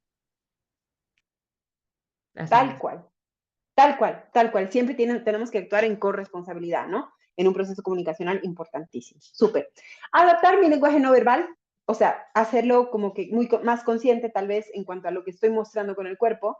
hace tal nomás. cual. Tal cual, tal cual. Siempre tenemos que actuar en corresponsabilidad, ¿no? En un proceso comunicacional importantísimo. Súper. Adaptar mi lenguaje no verbal, o sea, hacerlo como que más consciente tal vez en cuanto a lo que estoy mostrando con el cuerpo,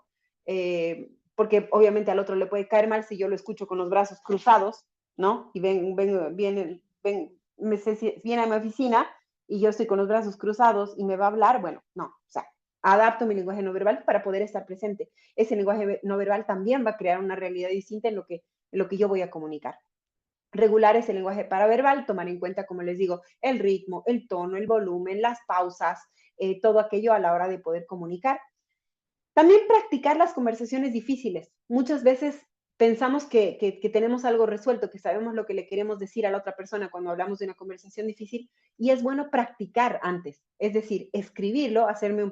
porque obviamente al otro le puede caer mal si yo lo escucho con los brazos cruzados, ¿no? Y viene a mi oficina y yo estoy con los brazos cruzados y me va a hablar, bueno, no, o sea, adapto mi lenguaje no verbal para poder estar presente. Ese lenguaje no verbal también va a crear una realidad distinta en lo que yo voy a comunicar. Regular ese lenguaje paraverbal, tomar en cuenta, como les digo, el ritmo, el tono, el volumen, las pausas, todo aquello a la hora de poder comunicar. También practicar las conversaciones difíciles. Muchas veces pensamos que tenemos algo resuelto, que sabemos lo que le queremos decir a la otra persona cuando hablamos de una conversación difícil, y es bueno practicar antes, es decir, escribirlo, hacerme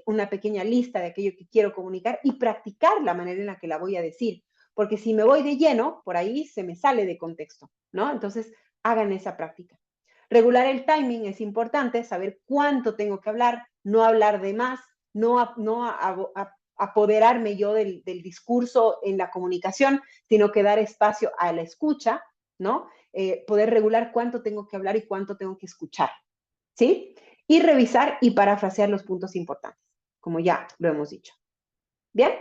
una pequeña lista de aquello que quiero comunicar y practicar la manera en la que la voy a decir, porque si me voy de lleno, por ahí se me sale de contexto, ¿no? Entonces, hagan esa práctica. Regular el timing es importante, saber cuánto tengo que hablar, no hablar de más, no apoderarme yo del discurso en la comunicación, sino que dar espacio a la escucha, ¿no? Poder regular cuánto tengo que hablar y cuánto tengo que escuchar, ¿sí? Y revisar y parafrasear los puntos importantes, como ya lo hemos dicho. ¿Bien?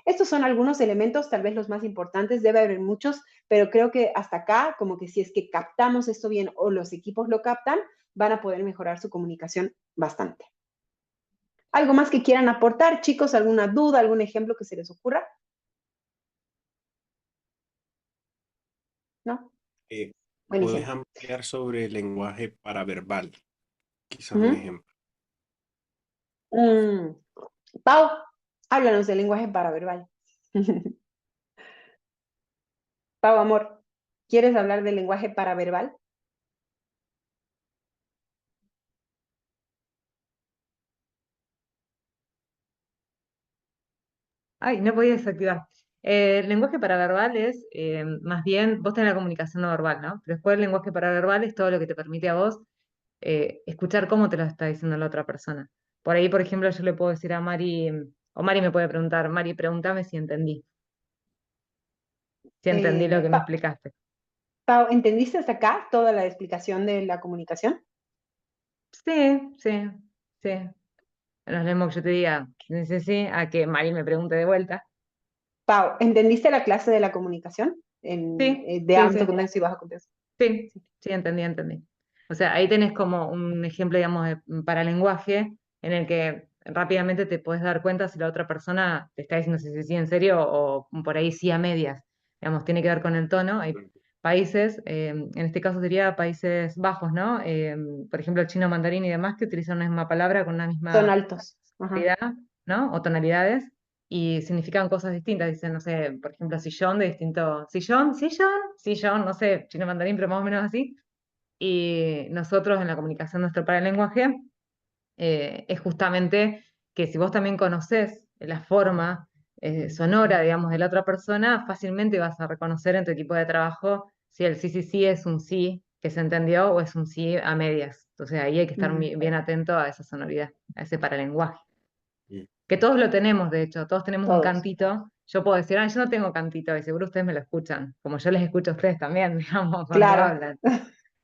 Estos son algunos elementos, tal vez los más importantes, debe haber muchos, pero creo que hasta acá, como que si es que captamos esto bien o los equipos lo captan, van a poder mejorar su comunicación bastante. ¿Algo más que quieran aportar, chicos? ¿Alguna duda, algún ejemplo que se les ocurra? ¿No? ¿Puedes Buenísimo. ampliar sobre el lenguaje paraverbal? Quizás un Uh-huh. ejemplo. Pau, háblanos del lenguaje paraverbal. Pau, amor, ¿quieres hablar del lenguaje paraverbal? Ay, no podía desactivar. El lenguaje paraverbal es, más bien, vos tenés la comunicación no verbal, ¿no? Pero después el lenguaje paraverbal es todo lo que te permite a vos escuchar cómo te lo está diciendo la otra persona. Por ahí, por ejemplo, yo le puedo decir a Mari, o Mari me puede preguntar, Mari, pregúntame si entendí lo que me explicaste. Pau, ¿entendiste hasta acá toda la explicación de la comunicación? Sí, sí, sí. No es lo mismo que yo te diga, sí, sí, sí, a que Mari me pregunte de vuelta. Pau, ¿entendiste la clase de la comunicación Sí, de sí, alto sí, contexto y bajo contexto? sí, sí, entendí. O sea, ahí tenés como un ejemplo, digamos, de paralenguaje en el que rápidamente te puedes dar cuenta si la otra persona te está diciendo si sí, sí en serio o por ahí sí a medias. Digamos, tiene que ver con el tono. Hay países, en este caso sería Países Bajos, ¿no? Por ejemplo, el chino mandarín y demás, que utilizan una misma palabra con una Son misma altos. Ajá. tonalidad, ¿no? O tonalidades, y significan cosas distintas. Dicen, no sé, por ejemplo, sillón de distinto. Sillón, no sé, chino mandarín, pero más o menos así. Y nosotros en la comunicación, nuestro paralenguaje, es justamente que si vos también conocés la forma sonora, digamos, de la otra persona, fácilmente vas a reconocer en tu equipo de trabajo si el sí, sí, sí es un sí que se entendió o es un sí a medias. Entonces ahí hay que estar Mm. bien atento a esa sonoridad, a ese paralenguaje. Mm. Que todos lo tenemos, de hecho, todos tenemos un Todos. cantito. Yo puedo decir, yo no tengo cantito, y seguro ustedes me lo escuchan, como yo les escucho a ustedes también, digamos, cuando Claro. hablan.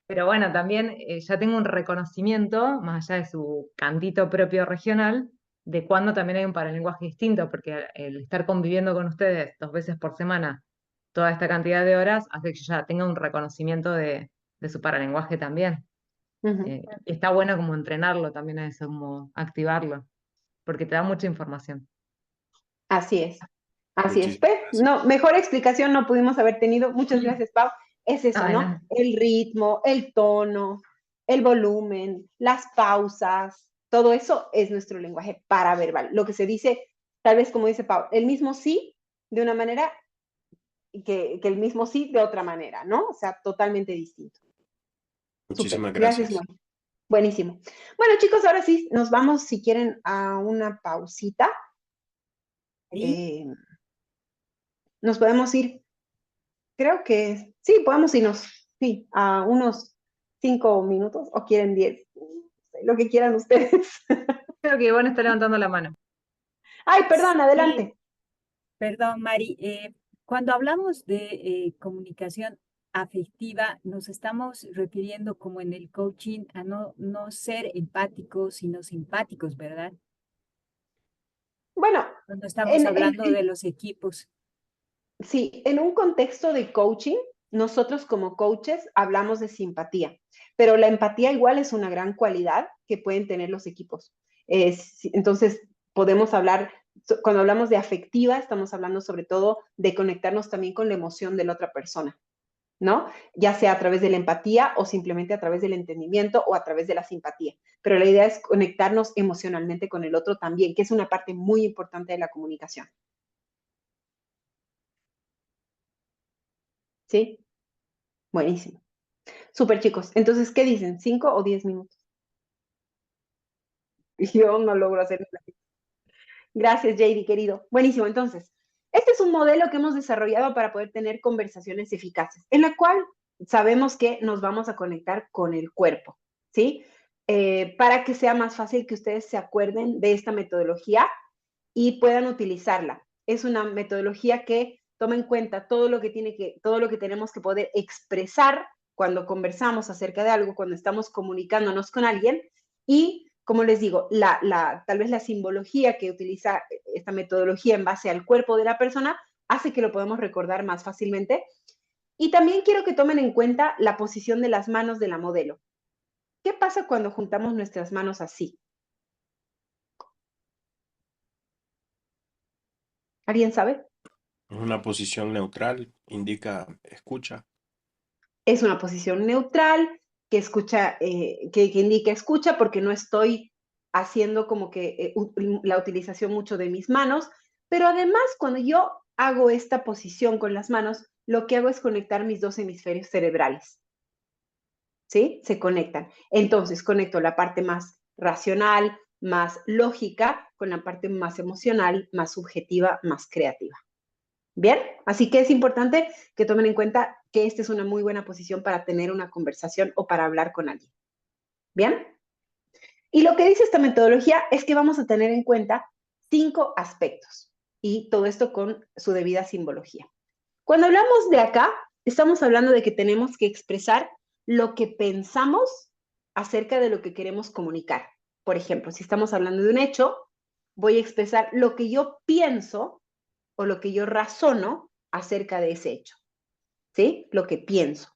Pero bueno, también ya tengo un reconocimiento, más allá de su cantito propio regional, de cuando también hay un paralenguaje distinto, porque el estar conviviendo con ustedes 2 veces por semana, toda esta cantidad de horas, hace que yo ya tenga un reconocimiento de su paralenguaje también. Ujú. Y está bueno como entrenarlo también a eso, como activarlo, porque te da mucha información. Así es. Así es. Muchísimas Pues, gracias. no, mejor explicación no pudimos haber tenido. Muchas gracias, Pau. Es eso, Ay, ¿no? no. El ritmo, el tono, el volumen, las pausas, todo eso es nuestro lenguaje paraverbal. Lo que se dice, tal vez como dice Pau, el mismo sí de una manera y que el mismo sí de otra manera, ¿no? O sea, totalmente distinto. Súper. Muchísimas Gracias, gracias. Moni. Buenísimo. Bueno, chicos, ahora sí, nos vamos, si quieren, a una pausita. Mari, Nos podemos ir, creo que sí, podemos irnos, sí, a unos 5 minutos o quieren 10, lo que quieran ustedes. Creo que Ivonne está levantando la mano. Ay, perdón, sí, adelante. perdón, Mari. Cuando hablamos de comunicación afectiva, nos estamos refiriendo como en el coaching a no ser empáticos, sino simpáticos, ¿verdad? Bueno, Cuando estamos hablando de los equipos. sí, en un contexto de coaching, nosotros como coaches hablamos de simpatía, pero la empatía igual es una gran cualidad que pueden tener los equipos. Entonces, podemos hablar, cuando hablamos de afectiva, estamos hablando sobre todo de conectarnos también con la emoción de la otra persona, ¿no? Ya sea a través de la empatía o simplemente a través del entendimiento o a través de la simpatía. Pero la idea es conectarnos emocionalmente con el otro también, que es una parte muy importante de la comunicación. ¿Sí? Buenísimo. Súper, chicos. Entonces, ¿qué dicen? ¿5 o 10 minutos? Yo no logro hacer nada. Gracias, JD, querido. Buenísimo. Entonces, este es un modelo que hemos desarrollado para poder tener conversaciones eficaces, en la cual sabemos que nos vamos a conectar con el cuerpo, ¿sí? Para que sea más fácil que ustedes se acuerden de esta metodología y puedan utilizarla. Es una metodología que toma en cuenta todo lo que tenemos que poder expresar cuando conversamos acerca de algo, cuando estamos comunicándonos con alguien y, como les digo, tal vez la simbología que utiliza esta metodología en base al cuerpo de la persona hace que lo podamos recordar más fácilmente. Y también quiero que tomen en cuenta la posición de las manos de la modelo. ¿Qué pasa cuando juntamos nuestras manos así? ¿Alguien sabe? Es una posición neutral, indica escucha. Es una posición neutral que escucha, que indica escucha porque no estoy haciendo como que la utilización mucho de mis manos, pero además cuando yo hago esta posición con las manos, lo que hago es conectar mis dos hemisferios cerebrales. ¿Sí? Se conectan. Entonces, conecto la parte más racional, más lógica, con la parte más emocional, más subjetiva, más creativa. Bien, así que es importante que tomen en cuenta que esta es una muy buena posición para tener una conversación o para hablar con alguien. Bien, y lo que dice esta metodología es que vamos a tener en cuenta 5 aspectos y todo esto con su debida simbología. Cuando hablamos de acá, estamos hablando de que tenemos que expresar lo que pensamos acerca de lo que queremos comunicar. Por ejemplo, si estamos hablando de un hecho, voy a expresar lo que yo pienso o lo que yo razono acerca de ese hecho, ¿sí? Lo que pienso.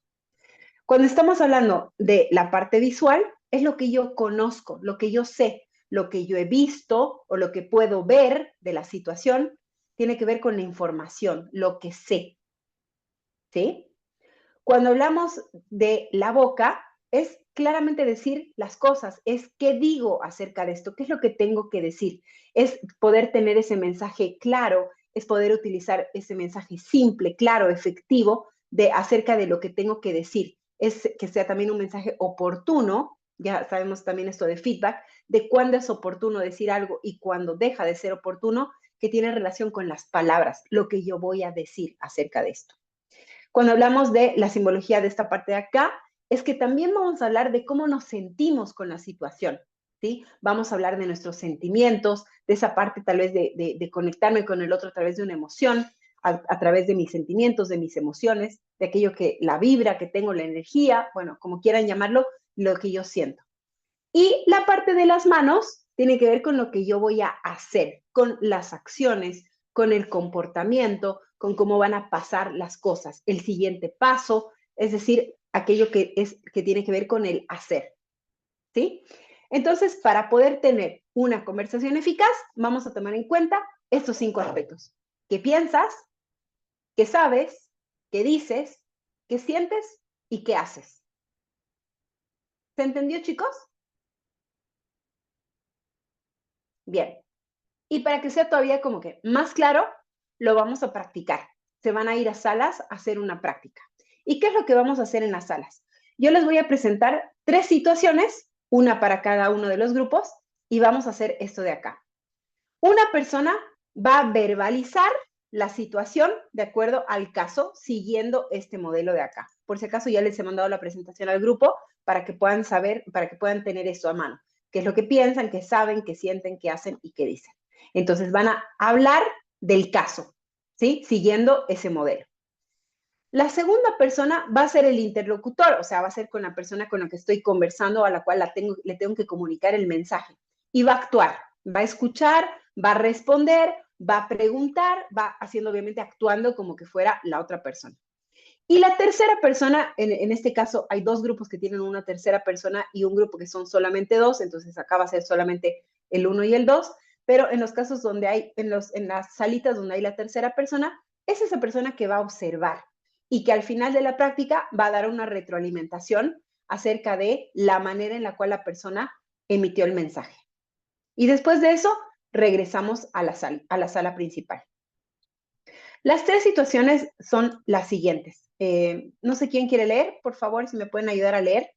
Cuando estamos hablando de la parte visual, es lo que yo conozco, lo que yo sé, lo que yo he visto o lo que puedo ver de la situación, tiene que ver con la información, lo que sé, ¿sí? Cuando hablamos de la boca, es claramente decir las cosas, es qué digo acerca de esto, qué es lo que tengo que decir, es poder tener ese mensaje claro, es poder utilizar ese mensaje simple, claro, efectivo, acerca de lo que tengo que decir, es que sea también un mensaje oportuno, ya sabemos también esto de feedback, de cuándo es oportuno decir algo y cuándo deja de ser oportuno, que tiene relación con las palabras, lo que yo voy a decir acerca de esto. Cuando hablamos de la simbología de esta parte de acá, es que también vamos a hablar de cómo nos sentimos con la situación, ¿sí? Vamos a hablar de nuestros sentimientos, de esa parte tal vez de conectarme con el otro a través de una emoción, a través de mis sentimientos, de mis emociones, de aquello que, la vibra que tengo, la energía, bueno, como quieran llamarlo, lo que yo siento. Y la parte de las manos tiene que ver con lo que yo voy a hacer, con las acciones, con el comportamiento, con cómo van a pasar las cosas, el siguiente paso, es decir, aquello que tiene que ver con el hacer, ¿sí? Entonces, para poder tener una conversación eficaz, vamos a tomar en cuenta estos 5 aspectos. ¿Qué piensas? ¿Qué sabes? ¿Qué dices? ¿Qué sientes? ¿Y qué haces? ¿Se entendió, chicos? Bien. Y para que sea todavía como que más claro, lo vamos a practicar. Se van a ir a salas a hacer una práctica. ¿Y qué es lo que vamos a hacer en las salas? Yo les voy a presentar 3 situaciones, una para cada uno de los grupos, y vamos a hacer esto de acá. Una persona va a verbalizar la situación de acuerdo al caso, siguiendo este modelo de acá. Por si acaso ya les he mandado la presentación al grupo para que puedan saber, para que puedan tener esto a mano. Qué es lo que piensan, qué saben, qué sienten, qué hacen y qué dicen. Entonces van a hablar del caso, ¿sí? Siguiendo ese modelo. La segunda persona va a ser el interlocutor, o sea, va a ser con la persona con la que estoy conversando, a la cual le tengo que comunicar el mensaje. Y va a actuar, va a escuchar, va a responder, va a preguntar, va haciendo, obviamente, actuando como que fuera la otra persona. Y la tercera persona, en este caso, hay 2 grupos que tienen una tercera persona y un grupo que son solamente 2, entonces acá va a ser solamente el 1 y el 2, pero en los casos donde hay, en las salitas donde hay la tercera persona, es esa persona que va a observar y que al final de la práctica va a dar una retroalimentación acerca de la manera en la cual la persona emitió el mensaje. Y después de eso, regresamos a la sala principal. Las 3 situaciones son las siguientes. No sé quién quiere leer, por favor, si me pueden ayudar a leer.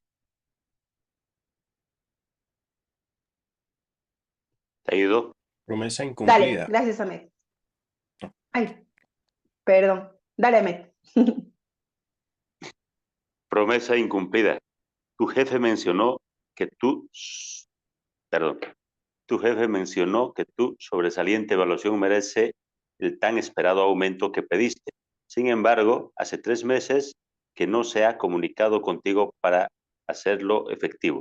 ¿Te ayudo? Promesa Dale, incumplida. gracias, Ahmed. Ay, perdón. Dale, Ahmed. Promesa incumplida. Tu jefe mencionó que tu sobresaliente evaluación merece el tan esperado aumento que pediste. Sin embargo, hace 3 meses que no se ha comunicado contigo para hacerlo efectivo.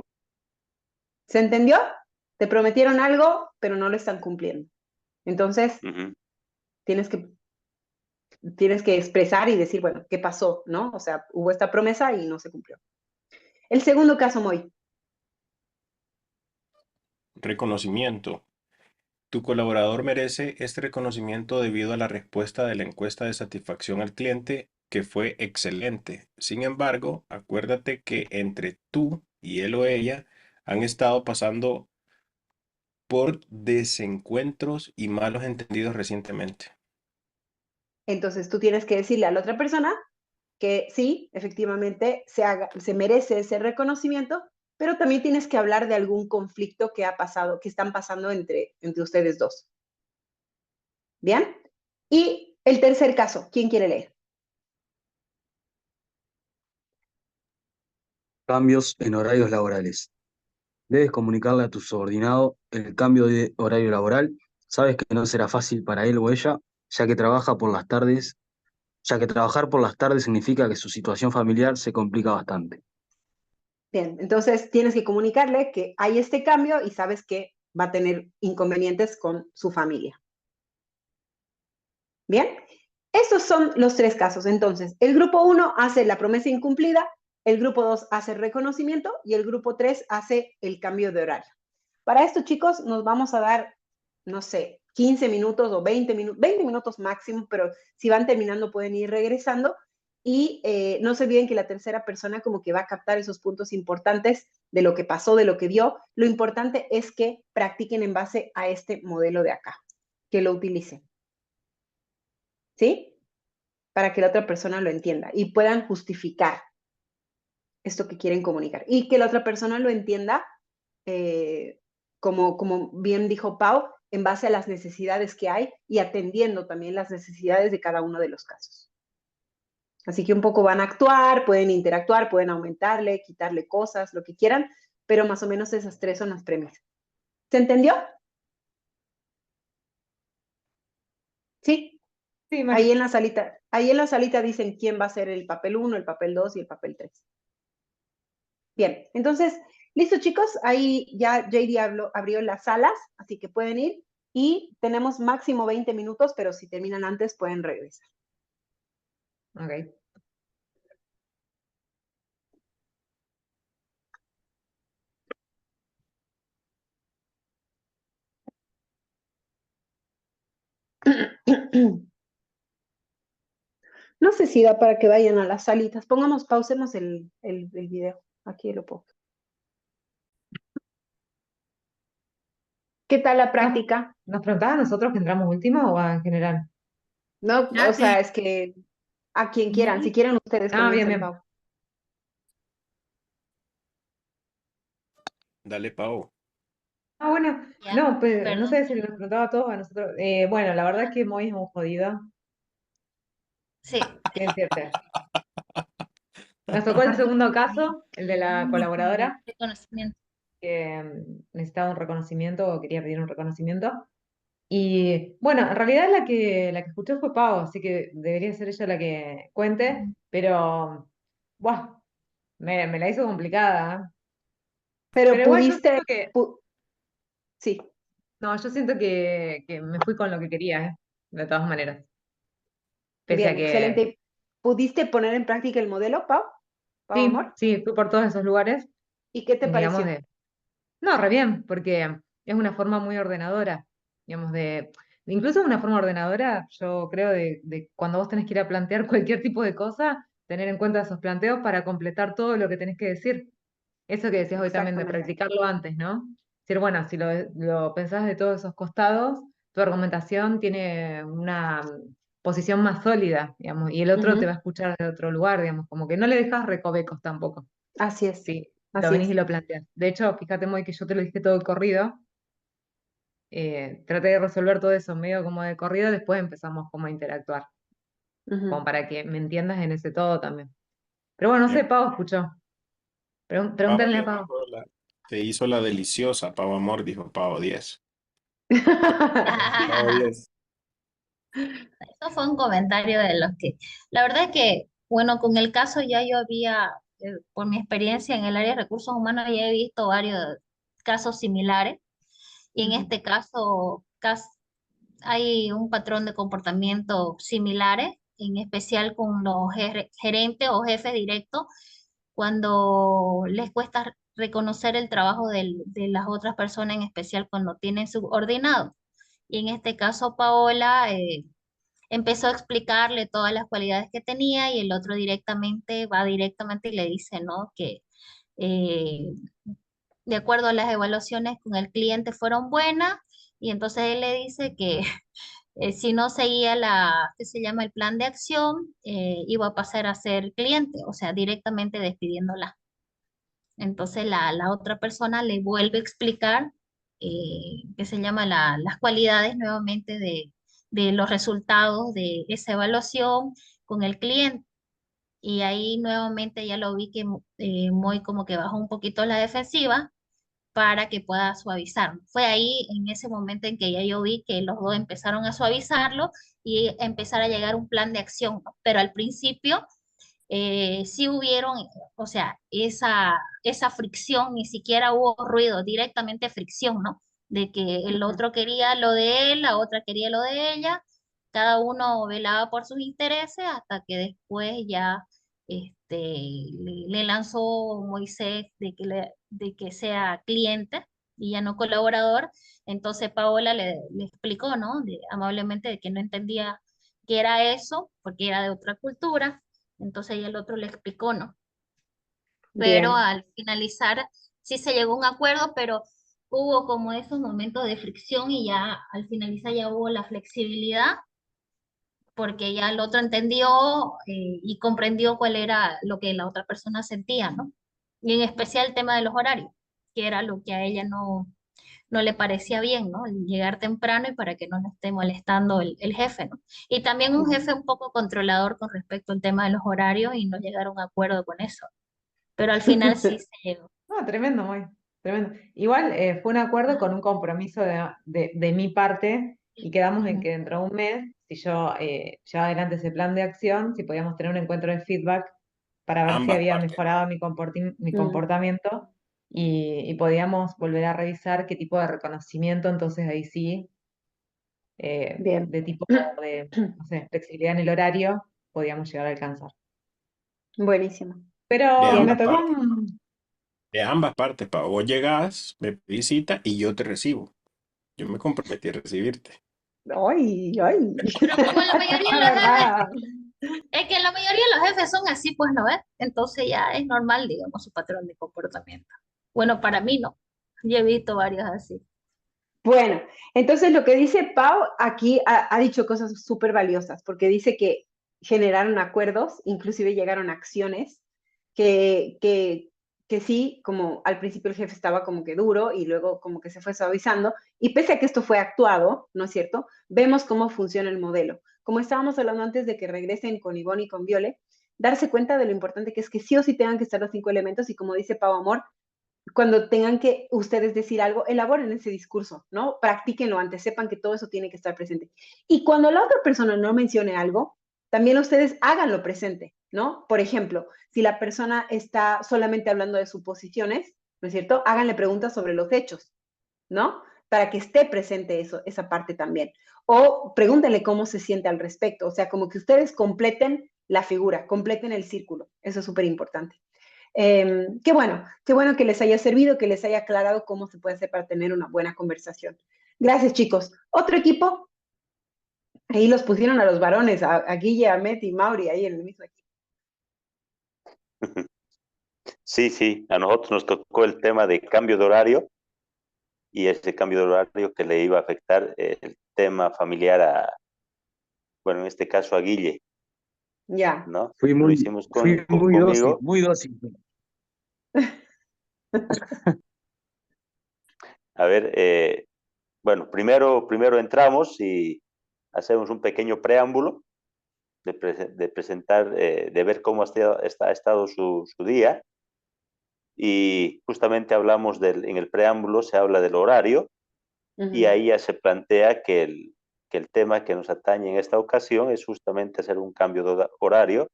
¿Se entendió? Te prometieron algo, pero no lo están cumpliendo. Entonces, tienes que expresar y decir, bueno, ¿qué pasó? ¿No? O sea, hubo esta promesa y no se cumplió. El segundo caso, Moy. Reconocimiento. Tu colaborador merece este reconocimiento debido a la respuesta de la encuesta de satisfacción al cliente, que fue excelente. Sin embargo, acuérdate que entre tú y él o ella han estado pasando por desencuentros y malos entendidos recientemente. Entonces, tú tienes que decirle a la otra persona que sí, efectivamente, se merece ese reconocimiento, pero también tienes que hablar de algún conflicto que ha pasado, que están pasando entre ustedes dos. ¿Bien? Y el tercer caso, ¿quién quiere leer? Cambios en horarios laborales. Debes comunicarle a tu subordinado el cambio de horario laboral. Sabes que no será fácil para él o ella, ya que trabajar por las tardes significa que su situación familiar se complica bastante. Bien, entonces tienes que comunicarle que hay este cambio y sabes que va a tener inconvenientes con su familia. Bien, estos son los 3 casos. Entonces, el grupo 1 hace la promesa incumplida, el grupo 2 hace el reconocimiento y el grupo 3 hace el cambio de horario. Para esto, chicos, nos vamos a dar, no sé, 15 minutos o 20 minutos máximo, pero si van terminando pueden ir regresando. Y no se olviden que la tercera persona como que va a captar esos puntos importantes de lo que pasó, de lo que vio. Lo importante es que practiquen en base a este modelo de acá, que lo utilicen. ¿Sí? Para que la otra persona lo entienda y puedan justificar esto que quieren comunicar. Y que la otra persona lo entienda, como bien dijo Pau, en base a las necesidades que hay y atendiendo también las necesidades de cada uno de los casos. Así que un poco van a actuar, pueden interactuar, pueden aumentarle, quitarle cosas, lo que quieran, pero más o menos esas tres son las premisas. ¿Se entendió? Sí. Sí, Mari. Ahí en la salita dicen quién va a ser el papel 1, el papel 2 y el papel 3. Bien, entonces, listo chicos, ahí ya JD abrió las salas, así que pueden ir y tenemos máximo 20 minutos, pero si terminan antes pueden regresar. Ok. No sé si da para que vayan a las salitas. Pausemos el video. Aquí lo pongo. ¿Qué tal la práctica? ¿Nos preguntabas a nosotros que entramos último o en general? No, Ah, o sea, es que a quien quieran, si quieren ustedes Ah, bien, comiencen, bien. Pau. Dale, Pau. Ah, bueno, Ya, no, pues no perdón. sé si nos preguntaba a todos a nosotros. Bueno, la verdad es que Moy es un jodido. Sí, ¿Qué decirte? Nos tocó el segundo caso, el de la colaboradora, reconocimiento. que necesitaba un reconocimiento o quería pedir un reconocimiento. Y bueno, en realidad la que escuchó fue Pau, así que debería ser ella la que cuente, pero buah, me la hizo complicada. ¿Eh? Pero Pero igual yo pudiste, siento que, sí, no, yo siento que me fui con lo que quería, de todas maneras. Pese a bien, que excelente. ¿Pudiste poner en práctica el modelo, Pau? Pau, sí, amor. sí, fui por todos esos lugares, ¿Y qué te digamos, pareció? no, re bien, porque es una forma muy ordenadora, digamos, incluso una forma ordenadora, yo creo, de cuando vos tenés que ir a plantear cualquier tipo de cosa, tener en cuenta esos planteos para completar todo lo que tenés que decir. Eso que decías hoy también de Exactamente. practicarlo antes, ¿no? Decir, bueno, si lo pensás de todos esos costados, tu argumentación tiene una posición más sólida, digamos, y el otro te va a Ujú. escuchar de otro lugar, digamos, como que no le dejas recovecos tampoco. Así es, Sí, lo así venís y es. lo planteas. De hecho, fíjate, Moy, que yo te lo dije todo corrido. Traté de resolver todo eso medio como de corrido, después empezamos como a interactuar, como Ujú. para que me entiendas en ese todo también. Pero bueno, no sé, Bien. Pau escuchó. Pau Pregúntenle a te Pau. te hizo la deliciosa, Pau Amor, dijo Pau 10. Pau 10. Eso fue un comentario de los que, la verdad es que, bueno, con el caso ya yo había, por mi experiencia en el área de recursos humanos, ya he visto varios casos similares. Y en Ujú. este caso, hay un patrón de comportamiento similares, en especial con los gerentes o jefes directos, cuando les cuesta reconocer el trabajo de las otras personas, en especial cuando tienen subordinados. Y en este caso, Paola empezó a explicarle todas las cualidades que tenía y el otro va directamente y le dice, ¿no? Que eh, de acuerdo a las evaluaciones con el cliente fueron buenas y entonces él le dice que si no seguía que se llama el plan de acción, iba a pasar a ser cliente, o sea, directamente despidiéndola. Entonces la otra persona le vuelve a explicar que se llama las cualidades nuevamente de los resultados de esa evaluación con el cliente. Y ahí nuevamente ya lo vi que muy como que bajó un poquito la defensiva para que pueda suavizar. Fue ahí en ese momento en que ya yo vi que los dos empezaron a suavizarlo y empezar a llegar a un plan de acción, ¿no? Pero al principio sí hubieron, o sea, esa fricción, ni siquiera hubo ruido, directamente fricción, ¿no? De que el Ujú. otro quería lo de él, la otra quería lo de ella, cada uno velaba por sus intereses hasta que después ya le lanzó Moisés de que sea cliente y ya no colaborador. Entonces Paola le explicó, ¿no? Amablemente de que no entendía qué era eso, porque era de otra cultura. Entonces ya el otro le explicó, ¿no? Pero Bien, al finalizar sí se llegó a un acuerdo, pero hubo como esos momentos de fricción y ya al finalizar ya hubo la flexibilidad porque ya el otro entendió y comprendió cuál era lo que la otra persona sentía, ¿no? Y en especial el tema de los horarios, que era lo que a ella no le parecía bien, ¿no? El llegar temprano y para que no le esté molestando el jefe, ¿no? Y también un jefe un poco controlador con respecto al tema de los horarios y no llegar a un acuerdo con eso. Pero al final sí se llegó. No, tremendo, muy tremendo. Igual fue un acuerdo con un compromiso de mi parte y quedamos en que dentro de un mes, si yo llevaba adelante ese plan de acción, si podíamos tener un encuentro de feedback para ver si Ambas había partes. mejorado mi comportamiento y podíamos volver a revisar qué tipo de reconocimiento, entonces ahí sí, Bien. de tipo de, no sé, flexibilidad en el horario, podíamos llegar a alcanzar. Buenísimo. De Pero me ambas tocó partes. De ambas partes, Pau. Vos llegás, me pedís cita y yo te recibo. Yo me comprometí a recibirte. Ay, ay. Pero como la mayoría de La los jefes, verdad. es que la mayoría de los jefes son así, pues, ¿no ves? Entonces ya es normal, digamos, su patrón de comportamiento. Bueno, para mí no. Yo he visto varios así. Bueno, entonces lo que dice Pau aquí ha dicho cosas súper valiosas, porque dice que generaron acuerdos, inclusive llegaron a acciones, que, que, que sí, como al principio el jefe estaba como que duro y luego como que se fue suavizando, y pese a que esto fue actuado, ¿no es cierto? Vemos cómo funciona el modelo. Como estábamos hablando antes de que regresen con Ivonne y con Viole, darse cuenta de lo importante que es que sí o sí tengan que estar los 5 elementos y como dice Pau Amor, cuando tengan que ustedes decir algo, elaboren ese discurso, ¿no? Practíquenlo antes, sepan que todo eso tiene que estar presente. Y cuando la otra persona no mencione algo, también ustedes háganlo presente, ¿no? Por ejemplo, si la persona está solamente hablando de suposiciones, ¿no es cierto? Háganle preguntas sobre los hechos, ¿no? Para que esté presente eso, esa parte también. O pregúntenle cómo se siente al respecto, o sea, como que ustedes completen la figura, completen el círculo, eso es súper importante. Qué bueno que les haya servido, que les haya aclarado cómo se puede hacer para tener una buena conversación. Gracias, chicos. ¿Otro equipo? Ahí los pusieron a los varones, a Guille, a Met y Mauri, ahí en el mismo equipo. Sí, sí, a nosotros nos tocó el tema de cambio de horario y ese cambio de horario que le iba a afectar el tema familiar a, bueno, en este caso a Guille, Ya. ¿no? Fui Lo muy, hicimos fui muy dócil, conmigo. muy dócil. A ver, bueno, primero entramos y hacemos un pequeño preámbulo de presentar, de ver cómo ha estado su día. Y justamente hablamos en el preámbulo se habla del horario y ahí ya se plantea que el tema que nos atañe en esta ocasión es justamente hacer un cambio de horario.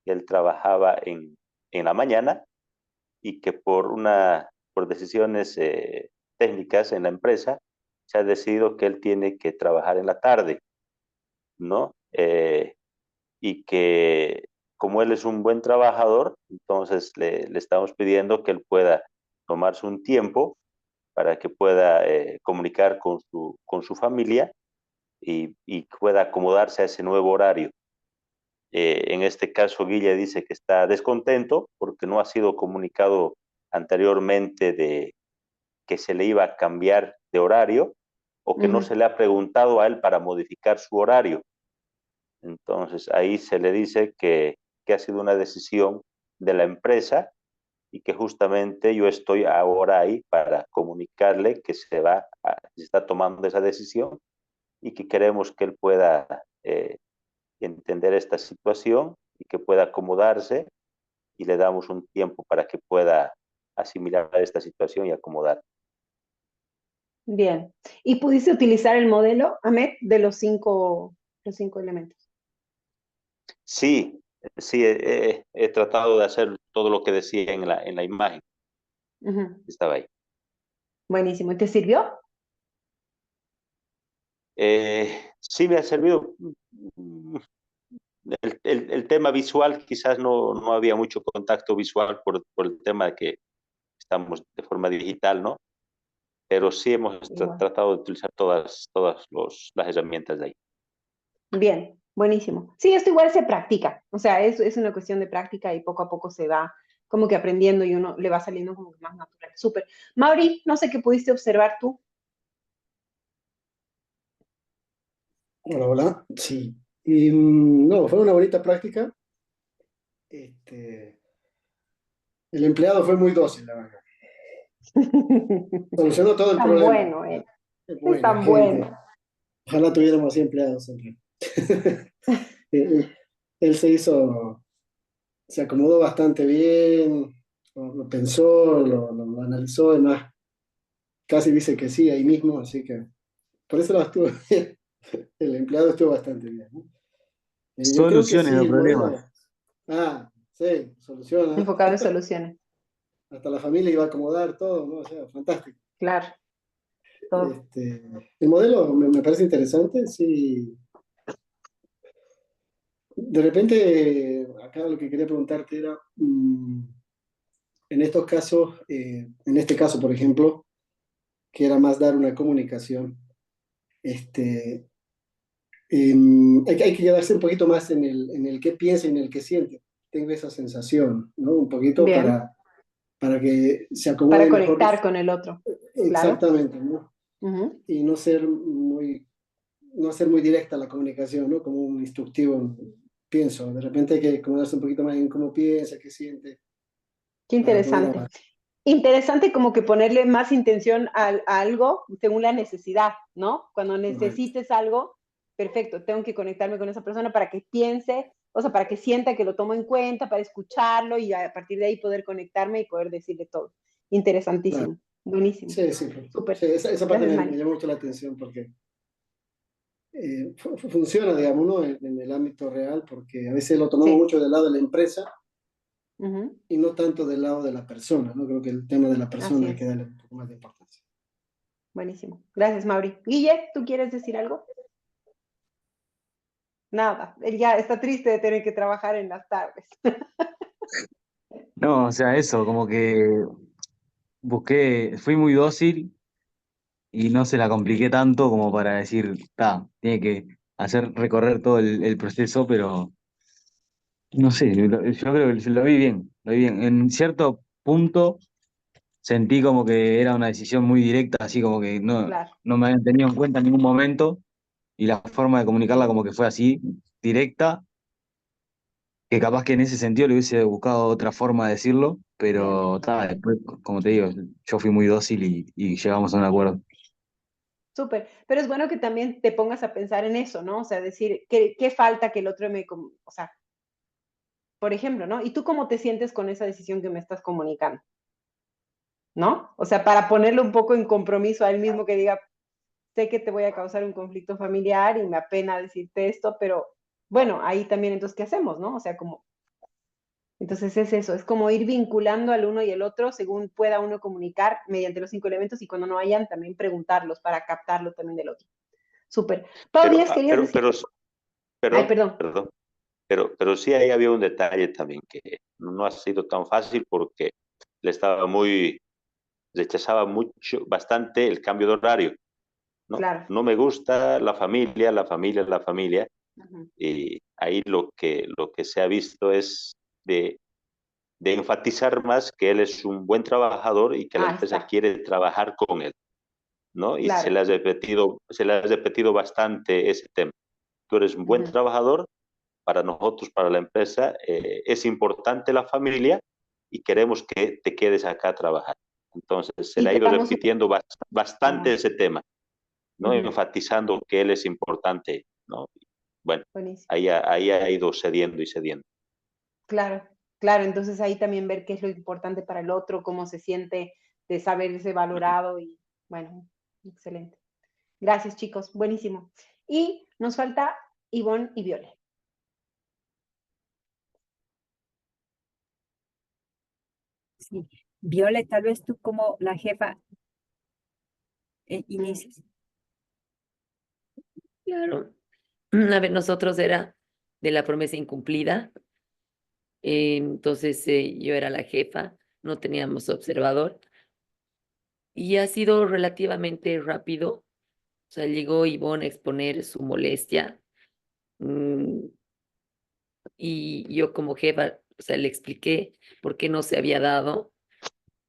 Él trabajaba en la mañana y que por decisiones técnicas en la empresa se ha decidido que él tiene que trabajar en la tarde, ¿no? Y que como él es un buen trabajador, entonces le estamos pidiendo que él pueda tomarse un tiempo para que pueda comunicar con su familia y pueda acomodarse a ese nuevo horario. En este caso, Guille dice que está descontento porque no ha sido comunicado anteriormente de que se le iba a cambiar de horario o que no se le ha preguntado a él para modificar su horario. Entonces ahí se le dice que ha sido una decisión de la empresa y que justamente yo estoy ahora ahí para comunicarle que se está tomando esa decisión y que queremos que él pueda entender esta situación y que pueda acomodarse y le damos un tiempo para que pueda asimilar esta situación y acomodar. Bien. ¿Y pudiste utilizar el modelo, Ahmed, de los cinco elementos? Sí, sí, he tratado de hacer todo lo que decía en la imagen. Estaba ahí. Buenísimo. ¿Y te sirvió? Sí me ha servido. El tema visual, quizás no había mucho contacto visual por el tema de que estamos de forma digital, ¿no? Pero sí hemos tratado de utilizar todas las herramientas de ahí. Bien, buenísimo. Sí, esto igual se practica, o sea, es una cuestión de práctica y poco a poco se va como que aprendiendo y uno le va saliendo como que más natural. Súper. Mauri, no sé qué pudiste observar tú. Hola, hola. Sí. Y, no, fue una bonita práctica. El empleado fue muy dócil, la verdad. Solucionó todo el Tan problema. bueno, Es es tan gente. bueno. Ojalá tuviéramos así empleados, hombre. Él, él se acomodó bastante bien, lo pensó, lo analizó, además casi dice que sí ahí mismo, así que por eso estuvo bien. El empleado estuvo bastante bien, ¿no? Yo creo que Soluciones sí, los el modelo. problemas. Sí, soluciona. Enfocado en soluciones. Hasta la familia iba a acomodar todo, ¿no? O sea, fantástico. Claro, todo. El modelo me parece interesante, sí. De repente, acá lo que quería preguntarte era, en estos casos, en este caso, por ejemplo, que era más dar una comunicación, este, hay que quedarse un poquito más en el qué piensa y en el qué siente. Tengo esa sensación, ¿no? Un poquito Bien, para que se para acomode mejor. conectar con el otro. Claro. Exactamente, ¿no? Ujú. Y no ser muy directa la comunicación, ¿no? Como un instructivo, pienso. De repente hay que acomodarse un poquito más en cómo piensa, qué siente, Qué para poder interesante. avanzar. Interesante como que ponerle más intención a algo según la necesidad, ¿no? Cuando Correcto. necesites algo, perfecto, tengo que conectarme con esa persona para que piense, o sea, para que sienta que lo tomo en cuenta, para escucharlo y a partir de ahí poder conectarme y poder decirle todo. Interesantísimo, Claro. buenísimo. Sí, sí. Súper. Sí, esa parte Gracias, me Mari. llamó mucho la atención porque funciona, digamos, ¿no? En el ámbito real, porque a veces lo tomamos Sí. mucho del lado de la empresa Ujú. y no tanto del lado de la persona, ¿no? Creo que el tema de la Así persona hay es. que darle un poco más de importancia. Buenísimo. Gracias, Mauri. Guille, ¿tú quieres decir algo? Nada, él ya está triste de tener que trabajar en las tardes. No, o sea, eso, como que fui muy dócil y no se la compliqué tanto como para decir, tiene que hacer recorrer todo el proceso, pero no sé, yo creo que lo vi bien, lo vi bien. En cierto punto sentí como que era una decisión muy directa, así como que Claro. no me habían tenido en cuenta en ningún momento y la forma de comunicarla como que fue así, directa, que capaz que en ese sentido le hubiese buscado otra forma de decirlo, Bien. pero después, como te digo, yo fui muy dócil y llegamos a un acuerdo. Súper, pero es bueno que también te pongas a pensar en eso, ¿no? O sea, decir, ¿qué falta que el otro o sea, por ejemplo, ¿no? ¿Y tú cómo te sientes con esa decisión que me estás comunicando? ¿No? O sea, para ponerle un poco en compromiso a él mismo que diga, sé que te voy a causar un conflicto familiar y me apena decirte esto, pero bueno, ahí también entonces, ¿qué hacemos, no? O sea, entonces es eso, es como ir vinculando al uno y el otro según pueda uno comunicar mediante los 5 elementos y cuando no hayan también preguntarlos para captarlo también del otro. Súper. Pau Díaz, querías decir. Ay, perdón. Pero sí ahí había un detalle también que no ha sido tan fácil porque rechazaba bastante el cambio de horario, ¿no? Claro. No me gusta la familia, Ujú. y ahí lo que se ha visto es de enfatizar más que él es un buen trabajador y que la Ahí empresa está. quiere trabajar con él, ¿no? Y Claro. se le ha repetido bastante ese tema. Tú eres un buen Ujú. trabajador, para nosotros, para la empresa, es importante la familia y queremos que te quedes acá a trabajar. Entonces, se Y le ha te ido damos repitiendo bastante ese tema, ¿no? Ujú. Enfatizando que él es importante, ¿no? Bueno, Buenísimo. ahí ha ido cediendo y cediendo. Claro, claro. Entonces ahí también ver qué es lo importante para el otro, cómo se siente de saberse valorado y bueno, excelente. Gracias, chicos. Buenísimo. Y nos falta Ivonne y Viole. Sí. Viole, tal vez tú como la jefa inicies. Claro. A ver, nosotros era de la promesa incumplida, entonces yo era la jefa, no teníamos observador y ha sido relativamente rápido. O sea, llegó Ivonne a exponer su molestia y yo como jefa, o sea, le expliqué por qué no se había dado,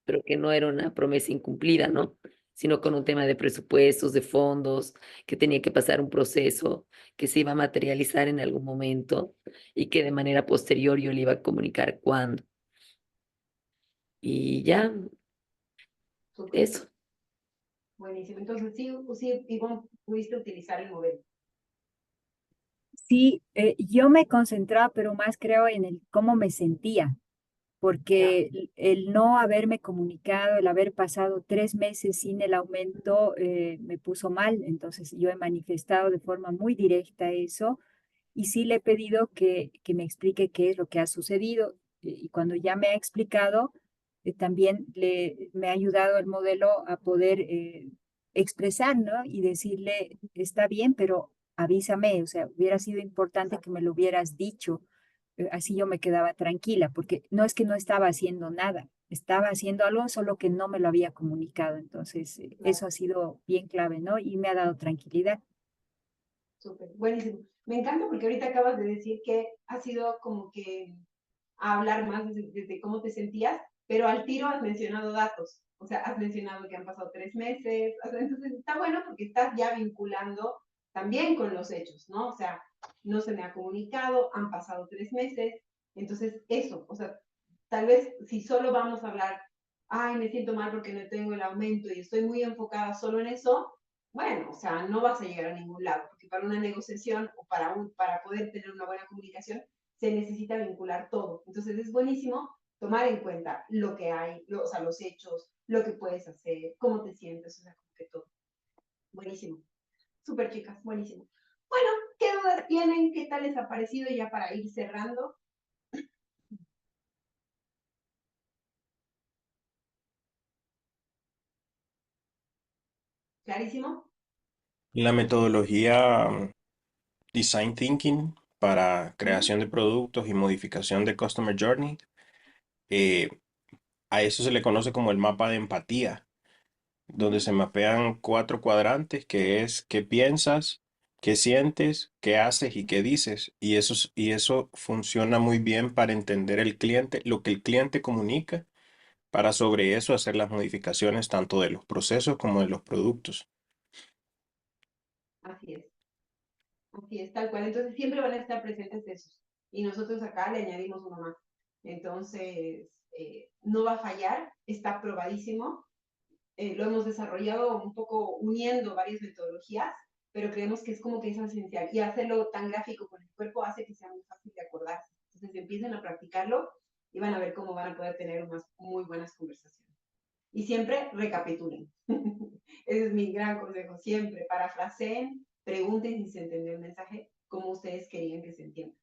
pero que no era una promesa incumplida, ¿no? Sino con un tema de presupuestos, de fondos, que tenía que pasar un proceso, que se iba a materializar en algún momento y que de manera posterior yo le iba a comunicar cuándo. Y ya, Súper. Eso. Buenísimo. Entonces, sí, Ivonne, pudiste utilizar el modelo. Sí, yo me concentraba, pero más creo en el cómo me sentía, porque el no haberme comunicado, el haber pasado 3 meses sin el aumento, me puso mal. Entonces yo he manifestado de forma muy directa eso y sí le he pedido que me explique qué es lo que ha sucedido. Y cuando ya me ha explicado, también me ha ayudado el modelo a poder expresar, ¿no? Y decirle, está bien, pero avísame, o sea, hubiera sido importante que me lo hubieras dicho. Así yo me quedaba tranquila, porque no es que no estaba haciendo nada, estaba haciendo algo, solo que no me lo había comunicado. Entonces, eso ha sido bien clave, ¿no? Y me ha dado tranquilidad. Súper, buenísimo. Me encanta porque ahorita acabas de decir que ha sido como que a hablar más desde cómo te sentías, pero al tiro has mencionado datos. O sea, has mencionado que han pasado 3 meses. Entonces está bueno porque estás ya vinculando también con los hechos, ¿no? O sea, no se me ha comunicado, han pasado 3 meses. Entonces, eso, o sea, tal vez si solo vamos a hablar, ay, me siento mal porque no tengo el aumento y estoy muy enfocada solo en eso, bueno, o sea, no vas a llegar a ningún lado, porque para una negociación o para poder tener una buena comunicación se necesita vincular todo. Entonces es buenísimo tomar en cuenta lo que hay, o sea, los hechos, lo que puedes hacer, cómo te sientes, o sea, como que todo. Buenísimo. Súper, chicas, buenísimo. Bueno, ¿qué dudas tienen? ¿Qué tal les ha parecido ya para ir cerrando? ¿Clarísimo? La metodología Design Thinking para creación de productos y modificación de Customer Journey, eh, a eso se le conoce como el mapa de empatía, donde se mapean 4 cuadrantes, que es qué piensas, qué sientes, qué haces y qué dices. Y eso funciona muy bien para entender el cliente, lo que el cliente comunica, para sobre eso hacer las modificaciones tanto de los procesos como de los productos. Así es. Así es, tal cual. Entonces siempre van a estar presentes esos. Y nosotros acá le añadimos uno más. Entonces, no va a fallar, está probadísimo. Lo hemos desarrollado un poco uniendo varias metodologías, pero creemos que es como que es esencial. Y hacerlo tan gráfico con el cuerpo hace que sea muy fácil de acordarse. Entonces empiecen a practicarlo y van a ver cómo van a poder tener unas muy buenas conversaciones. Y siempre recapitulen. Ese es mi gran consejo. Siempre parafraseen, pregunten si se entendió el mensaje, como ustedes querían que se entienda.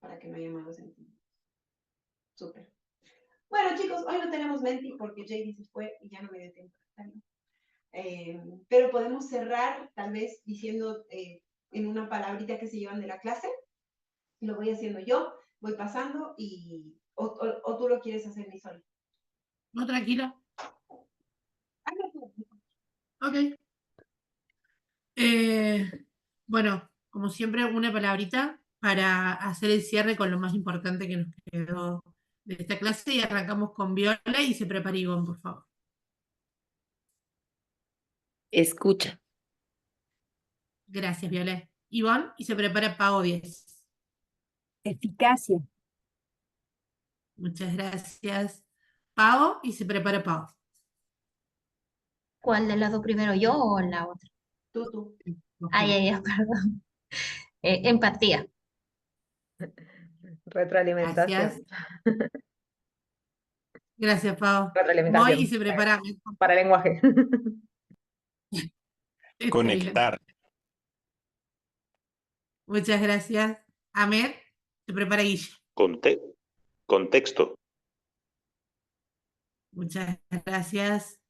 Para que no haya malos entendidos. Súper. Bueno, chicos, hoy no tenemos Menti porque JD se fue y ya no me dio tiempo de hacerlo. Pero podemos cerrar tal vez diciendo en una palabrita que se llevan de la clase. Lo voy haciendo yo, voy pasando o tú lo quieres hacer mi sol. No, tranquilo. Ok. Bueno, como siempre, una palabrita para hacer el cierre con lo más importante que nos quedó de esta clase y arrancamos con Viola y se prepara Ivonne, por favor. Escucha. Gracias, Viola. Ivonne y se prepara Pau 10. Eficacia. Muchas gracias. Pau y se prepara Pau. ¿Cuál de las dos primero, yo o la otra? Tú. Ay, perdón. Empatía. Retroalimentación. Gracias. Gracias, Pau. Retroalimentación. Voy y se prepara. Para lenguaje. Conectar. Muchas gracias. Amer, se prepara Guille. Contexto. Muchas gracias,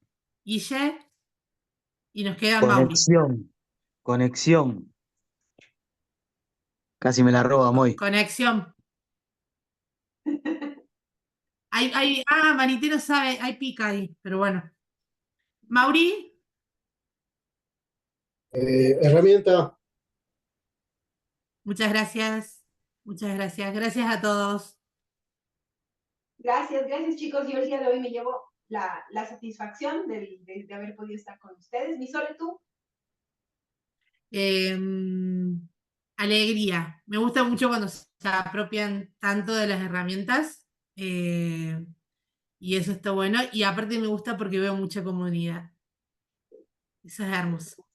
Guille. Y nos queda Mauri. Conexión. Casi me la roba, Moy. Conexión. Marité no sabe, hay pica ahí, pero bueno. Mauri. Herramienta. Muchas gracias. Muchas gracias. Gracias a todos. Gracias chicos. Yo el día de hoy me llevo la satisfacción de haber podido estar con ustedes. Mi Sole, tú. Alegría. Me gusta mucho cuando se apropian tanto de las herramientas. Y eso está bueno. Y aparte me gusta porque veo mucha comunidad. Eso es hermoso.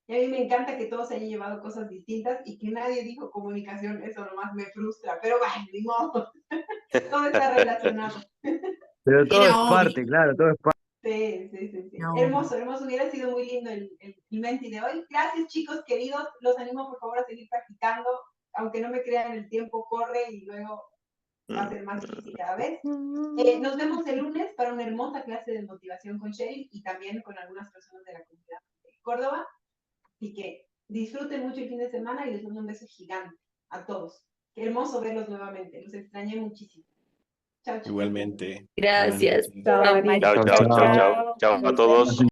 Y a mí me encanta que todos se hayan llevado cosas distintas y que nadie dijo comunicación, eso nomás me frustra, pero bueno, ni modo, todo está relacionado. Pero todo Era es obvio. parte, claro, todo es parte. Sí. Era Hermoso, hubiera sido muy lindo el Menti de hoy. Gracias, chicos queridos, los animo por favor a seguir practicando, aunque no me crean, el tiempo corre y luego va a ser más difícil cada vez. Nos vemos el lunes para una hermosa clase de motivación con Sheryl y también con algunas personas de la comunidad de Córdoba. Así que disfruten mucho el fin de semana y les mando un beso gigante a todos. Qué hermoso verlos nuevamente, los extrañé muchísimo. Chao, chicos. Igualmente. Gracias. Buenas noches. Chao, Chao, Marita. chao, chao, chao. Chao a Nos todos. vemos.